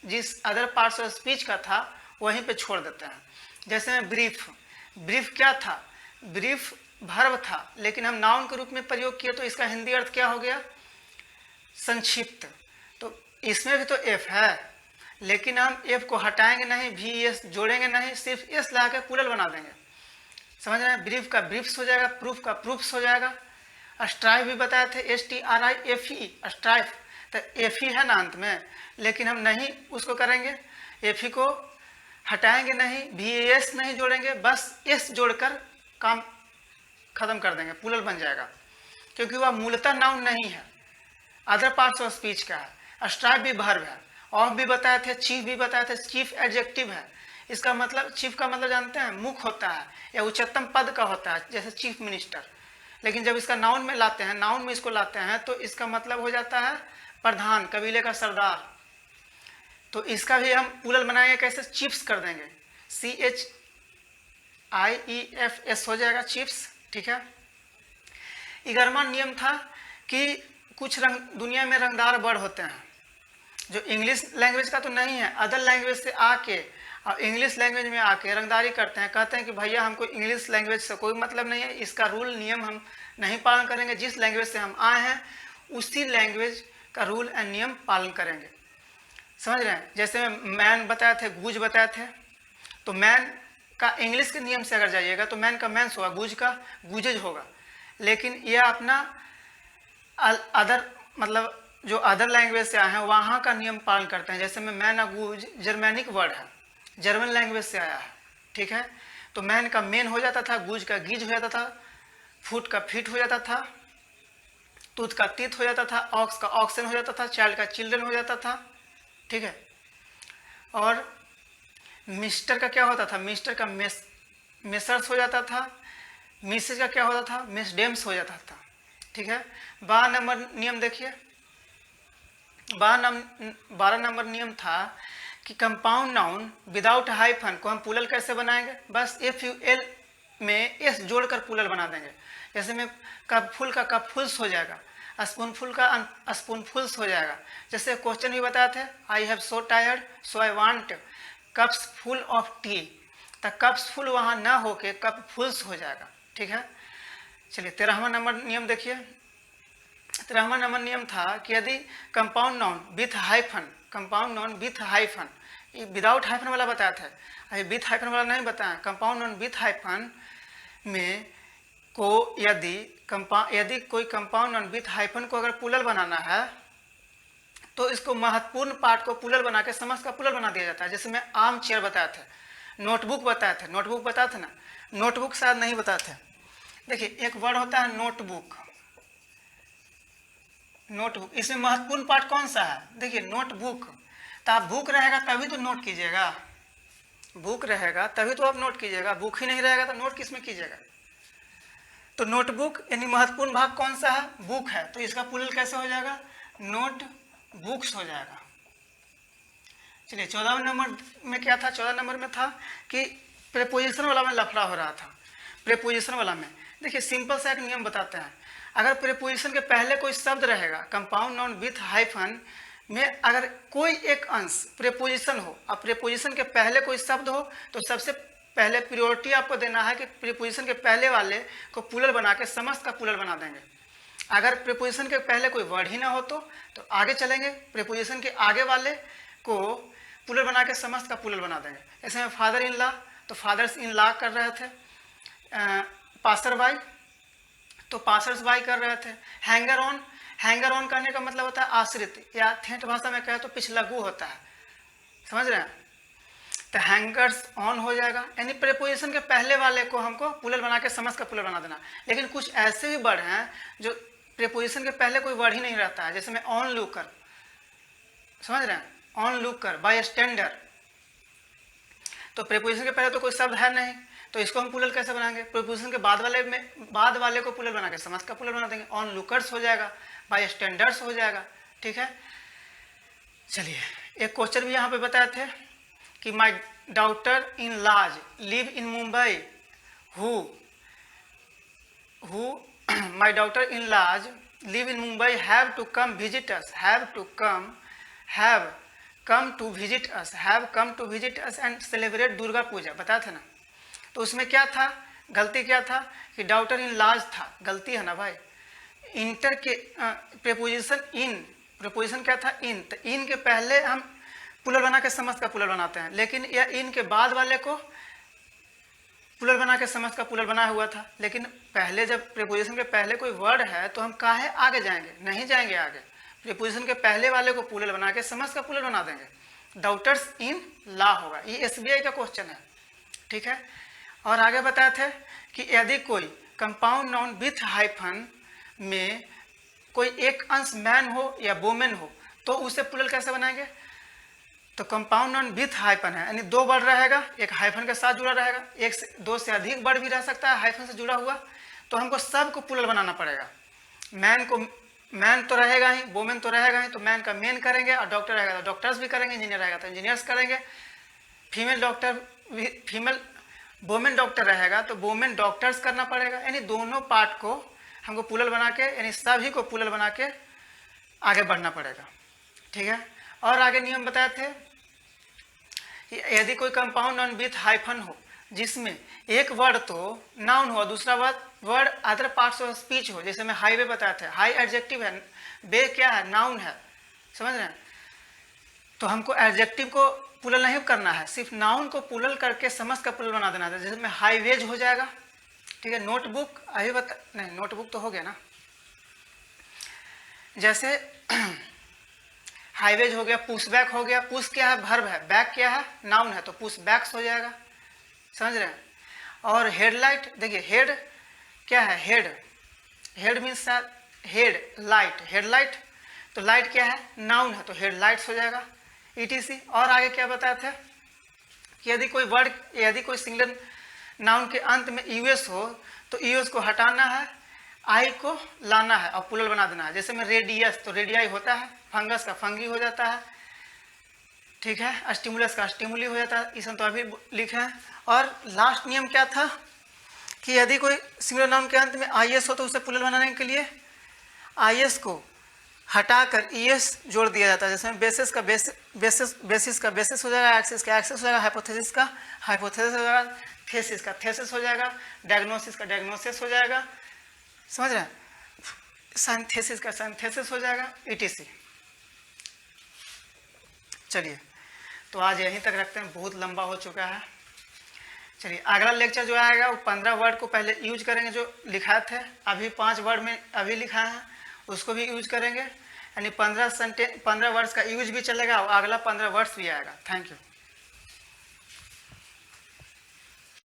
जिस अदर पार्ट्स ऑफ स्पीच का था वहीं पे छोड़ देते हैं। जैसे में ब्रीफ, ब्रीफ क्या था? ब्रीफ वर्ब था, लेकिन हम नाउन के रूप में प्रयोग किए तो इसका हिंदी अर्थ क्या हो गया? संक्षिप्त। तो इसमें भी तो एफ है, लेकिन हम एफ को हटाएंगे नहीं, भी एस जोड़ेंगे नहीं, सिर्फ एस लगा के प्लूरल बना देंगे। समझ रहे हैं? ब्रीफ का ब्रीफ्स हो जाएगा, प्रूफ का प्रूफ्स हो जाएगा। स्ट्राइफ भी बताए थे, STRIFE, स्ट्राइफ, तो एफ ही है ना अंत में, लेकिन हम नहीं उसको करेंगे, एफ ही को हटाएंगे नहीं, VAS नहीं जोड़ेंगे, बस एस जोड़कर काम खत्म कर देंगे, प्लूरल बन जाएगा, क्योंकि वह मूलतः नाउन नहीं है, अदर पार्ट्स ऑफ स्पीच का है। स्ट्राइफ भी वर्ब है, ऑफ भी बताए थे, चीफ भी बताए थे, चीफ एडजेक्टिव है। इसका मतलब, चीफ का मतलब जानते हैं? मुख होता है या उच्चतम पद का होता है, जैसे चीफ मिनिस्टर। लेकिन जब इसका नाउन में लाते हैं, नाउन में इसको लाते हैं, तो इसका मतलब हो जाता है प्रधान, कबीले का सरदार। तो इसका भी हम प्लूरल बनाएंगे कैसे? चीफ्स कर देंगे, CHIEFS हो जाएगा, चीफ्स। ठीक है। 11वां नियम था कि कुछ दुनिया में रंगदार वर्ड होते हैं जो इंग्लिश लैंग्वेज का तो नहीं है, अदर लैंग्वेज से आके और इंग्लिश लैंग्वेज में आके रंगदारी करते हैं। कहते हैं कि भैया हमको इंग्लिश लैंग्वेज से कोई मतलब नहीं है, इसका रूल नियम हम नहीं पालन करेंगे, जिस लैंग्वेज से हम आए हैं उसी लैंग्वेज का रूल एंड नियम पालन करेंगे। समझ रहे हैं? जैसे मैन बताए थे, गूज बताए थे, तो मैन का इंग्लिश के नियम से अगर जाइएगा तो मैन का मैंस होगा, गूज का गूजेज होगा। लेकिन यह अपना अदर मतलब जो अदर लैंग्वेज से आए हैं वहाँ का नियम पालन करते हैं। जैसे में मैन और गूज जर्मैनिक वर्ड है, जर्मन लैंग्वेज से आया है। ठीक है। तो मैन का मेन हो जाता था, गूज का गीज हो जाता था, फुट का फिट हो जाता था, तूत का तीत हो जाता था, ऑक्स का ऑक्सन हो जाता था, चाइल्ड का चिल्ड्रन हो जाता था। ठीक है। और मिस्टर का क्या होता था? मिस्टर का मेसर्स हो जाता था, मिसेज का क्या होता था? मिसडेम्स हो जाता था। ठीक है। 12 नंबर नियम देखिए, 12 नंबर नियम था कि कंपाउंड नाउन विदाउट हाइफन को हम प्लूरल कैसे बनाएंगे? बस FUL में एस जोड़कर प्लूरल बना देंगे। जैसे में कप फुल का कप फुल्स हो जाएगा, स्पूनफुल का स्पूनफुल्स हो जाएगा। जैसे क्वेश्चन भी बताए थे, I have so tired so I want cups full of T, तो कप्स फुल वहाँ ना होके कप फुल्स हो जाएगा। ठीक है। चलिए 13वां नंबर नियम देखिए। 13वां नंबर नियम था कि यदि compound noun with hyphen, compound noun with hyphen, without hyphen वाला बताया था, अभी विथ हाइफन वाला नहीं बताया। कंपाउंड नाउन विथ हाइफन में को यदि कोई कंपाउंड नाउन विथ हाइफन को अगर प्लूरल बनाना है तो इसको महत्वपूर्ण पार्ट को प्लूरल बना के समस्त का प्लूरल बना दिया जाता है। जैसे मैं आर्म चेयर बताए थे, नोटबुक बताए थे, नोटबुक बताए थे ना, नोटबुक शायद नहीं बताए थे। देखिए एक वर्ड होता है नोटबुक, नोटबुक, इसमें महत्वपूर्ण पार्ट कौन सा है? देखिए नोटबुक, तो आप बुक रहेगा तभी तो नोट कीजिएगा, बुक रहेगा तभी तो आप नोट कीजिएगा, बुक ही नहीं रहेगा तो नोट किस में कीजिएगा? तो नोटबुक यानी महत्वपूर्ण भाग कौन सा है? बुक है, तो इसका प्लूरल कैसे हो जाएगा? नोट बुक्स हो जाएगा। चलिए 14 नंबर में क्या था? 14 नंबर में था कि प्रेपोजिशन वाला में लफड़ा हो रहा था। प्रेपोजिशन वाला में देखिए सिंपल सा एक नियम बताते हैं, अगर प्रेपोजिशन के पहले कोई शब्द रहेगा, कंपाउंड नाउन विथ हाइफन में अगर कोई एक अंश प्रेपोजिशन हो और प्रेपोजिशन के पहले कोई शब्द हो, तो सबसे पहले प्रायोरिटी आपको देना है कि प्रीपोजिशन के पहले वाले को प्लूरल बना के समस्त का प्लूरल बना देंगे। अगर प्रीपोजिशन के पहले कोई वर्ड ही ना हो तो आगे चलेंगे, प्रीपोजिशन के आगे वाले को प्लूरल बना के समस्त का प्लूरल बना देंगे। ऐसे में फादर इन लॉ, तो फादर्स इन लॉ कर रहे थे। पासर बाई, तो पासर्स बाई कर रहे थे। हैंगर ऑन, हैंगर ऑन करने का मतलब होता है आश्रित, या ठेठ भाषा में कहे तो पिछलग्गू होता है, समझ रहे हैं। तो हैंगर्स ऑन हो जाएगा, यानी प्रीपोजिशन के पहले वाले को हमको प्लूरल बना के समस्त का प्लूरल बना देना। लेकिन कुछ ऐसे भी वर्ड हैं जो प्रीपोजिशन के पहले कोई वर्ड ही नहीं रहता है, जैसे में ऑन लुकर, समझ रहे हैं, ऑन लुकर, बाय स्टैंडर। तो प्रीपोजिशन के पहले तो कोई शब्द है नहीं, तो इसको हम प्लूरल कैसे बनाएंगे? प्रीपोजिशन के बाद वाले को प्लूरल बना के समस्त का प्लूरल बना देंगे। ऑन लुकर्स हो जाएगा, बाय स्टैंडर्ड्स हो जाएगा, ठीक है। चलिए एक क्वेश्चन भी यहाँ पे बताए थे कि my daughter in laws live in Mumbai, who my daughter in laws live in Mumbai have to come visit us, have come to visit us and celebrate Durga Puja, बताया था ना। तो उसमें क्या था, गलती क्या था कि डॉटर इन लॉज था, गलती है ना भाई। इंटर के प्रीपोजिशन क्या था, इन, तो इन के पहले हम प्लूरल बना के समस्त का प्लूरल बनाते हैं, लेकिन यह इन के बाद वाले को प्लूरल बना के समस्त का प्लूरल बना हुआ था। लेकिन पहले जब प्रीपोजिशन के पहले कोई वर्ड है तो हम काहे आगे जाएंगे, नहीं जाएंगे आगे, प्रीपोजिशन के पहले वाले को प्लूरल बना के समस्त का प्लूरल बना देंगे। डॉटर्स इन लॉ होगा, ये SBI का क्वेश्चन है, ठीक है। और आगे बताए थे कि यदि कोई कंपाउंड नाउन विथ हाइफन में कोई एक अंश मैन हो या वोमेन हो तो उसे प्लूरल कैसे बनाएंगे? तो कंपाउंड नाउन विथ हाइफन है, यानी दो वर्ड रहेगा, एक हाइफन के साथ जुड़ा रहेगा, एक से दो से अधिक वर्ड भी रह सकता है हाइफन से जुड़ा हुआ, तो हमको सबको प्लूरल बनाना पड़ेगा। मैन तो रहेगा ही, वोमेन तो रहेगा ही, तो मैन का मेन करेंगे, और डॉक्टर रहेगा तो डॉक्टर्स भी करेंगे, इंजीनियर रहेगा तो इंजीनियर्स करेंगे, फीमेल वोमेन डॉक्टर रहेगा तो वोमेन डॉक्टर्स करना पड़ेगा। यानी दोनों पार्ट को हमको प्लूरल बना के, यानी सभी को प्लूरल बना के आगे बढ़ना पड़ेगा, ठीक है। और आगे नियम बताए थे कि यदि कोई कंपाउंड नाउन विथ हाइफन हो जिसमें एक वर्ड तो नाउन हो, दूसरा word other parts of speech हो, जैसे मैं हाईवे बताए थे, हाई एडजेक्टिव है, बे क्या है, नाउन है, समझ रहे हैं। तो हमको एडजेक्टिव को प्लूरल नहीं करना है, सिर्फ नाउन को प्लूरल करके समस्त का प्लूरल बना देना है। जैसे में हाईवेज हो जाएगा, ठीक है। नोटबुक अभी नहीं, नोटबुक तो हो गया ना। जैसे हाईवेज हो गया, पुश बैक हो गया, पुश क्या है, वर्ब है, बैक क्या है, नाउन है, तो पुश बैक्स हो जाएगा, समझ रहे हैं। और हेडलाइट, देखिए हेड क्या है, head means head, light, headlight, तो लाइट क्या है, नाउन है, तो हेडलाइट्स हो जाएगा, ETC। और आगे क्या बताए थे कि यदि कोई सिंगुलर नाउन के अंत में US हो तो US को हटाना है, आई को लाना है और प्लूरल बना देना है। जैसे में रेडियस, तो रेडियाई होता है, फंगस का फंगी हो जाता है, ठीक है, स्टिमुलस का स्टिमुली हो जाता है, इसे तो अभी लिखे हैं। और लास्ट नियम क्या था कि यदि कोई सिंगुलर नाउन के अंत में IS हो तो उसे प्लूरल बनाने के लिए IS को हटाकर ES जोड़ दिया जाता है। जैसे बेसिस का बेसिस हो जाएगा, एक्सिस का एक्सिस हो जाएगा, हाइपोथेसिस का हाइपोथेसिस हो जाएगा, थेसिस का थेसिस हो जाएगा, डायग्नोसिस का डायग्नोसिस हो जाएगा, समझ रहे हैं, सिंथेसिस का सिंथेसिस हो जाएगा, ETC। चलिए तो आज यहीं तक रखते हैं, बहुत लंबा हो चुका है। चलिए अगला लेक्चर जो आएगा वो 15 वर्ड को पहले यूज करेंगे जो लिखा थे, अभी 5 वर्ड में अभी लिखा है उसको भी यूज करेंगे, यानी 15 वर्ड्स का यूज भी चलेगा और अगला 15 वर्ड्स भी आएगा। Thank you.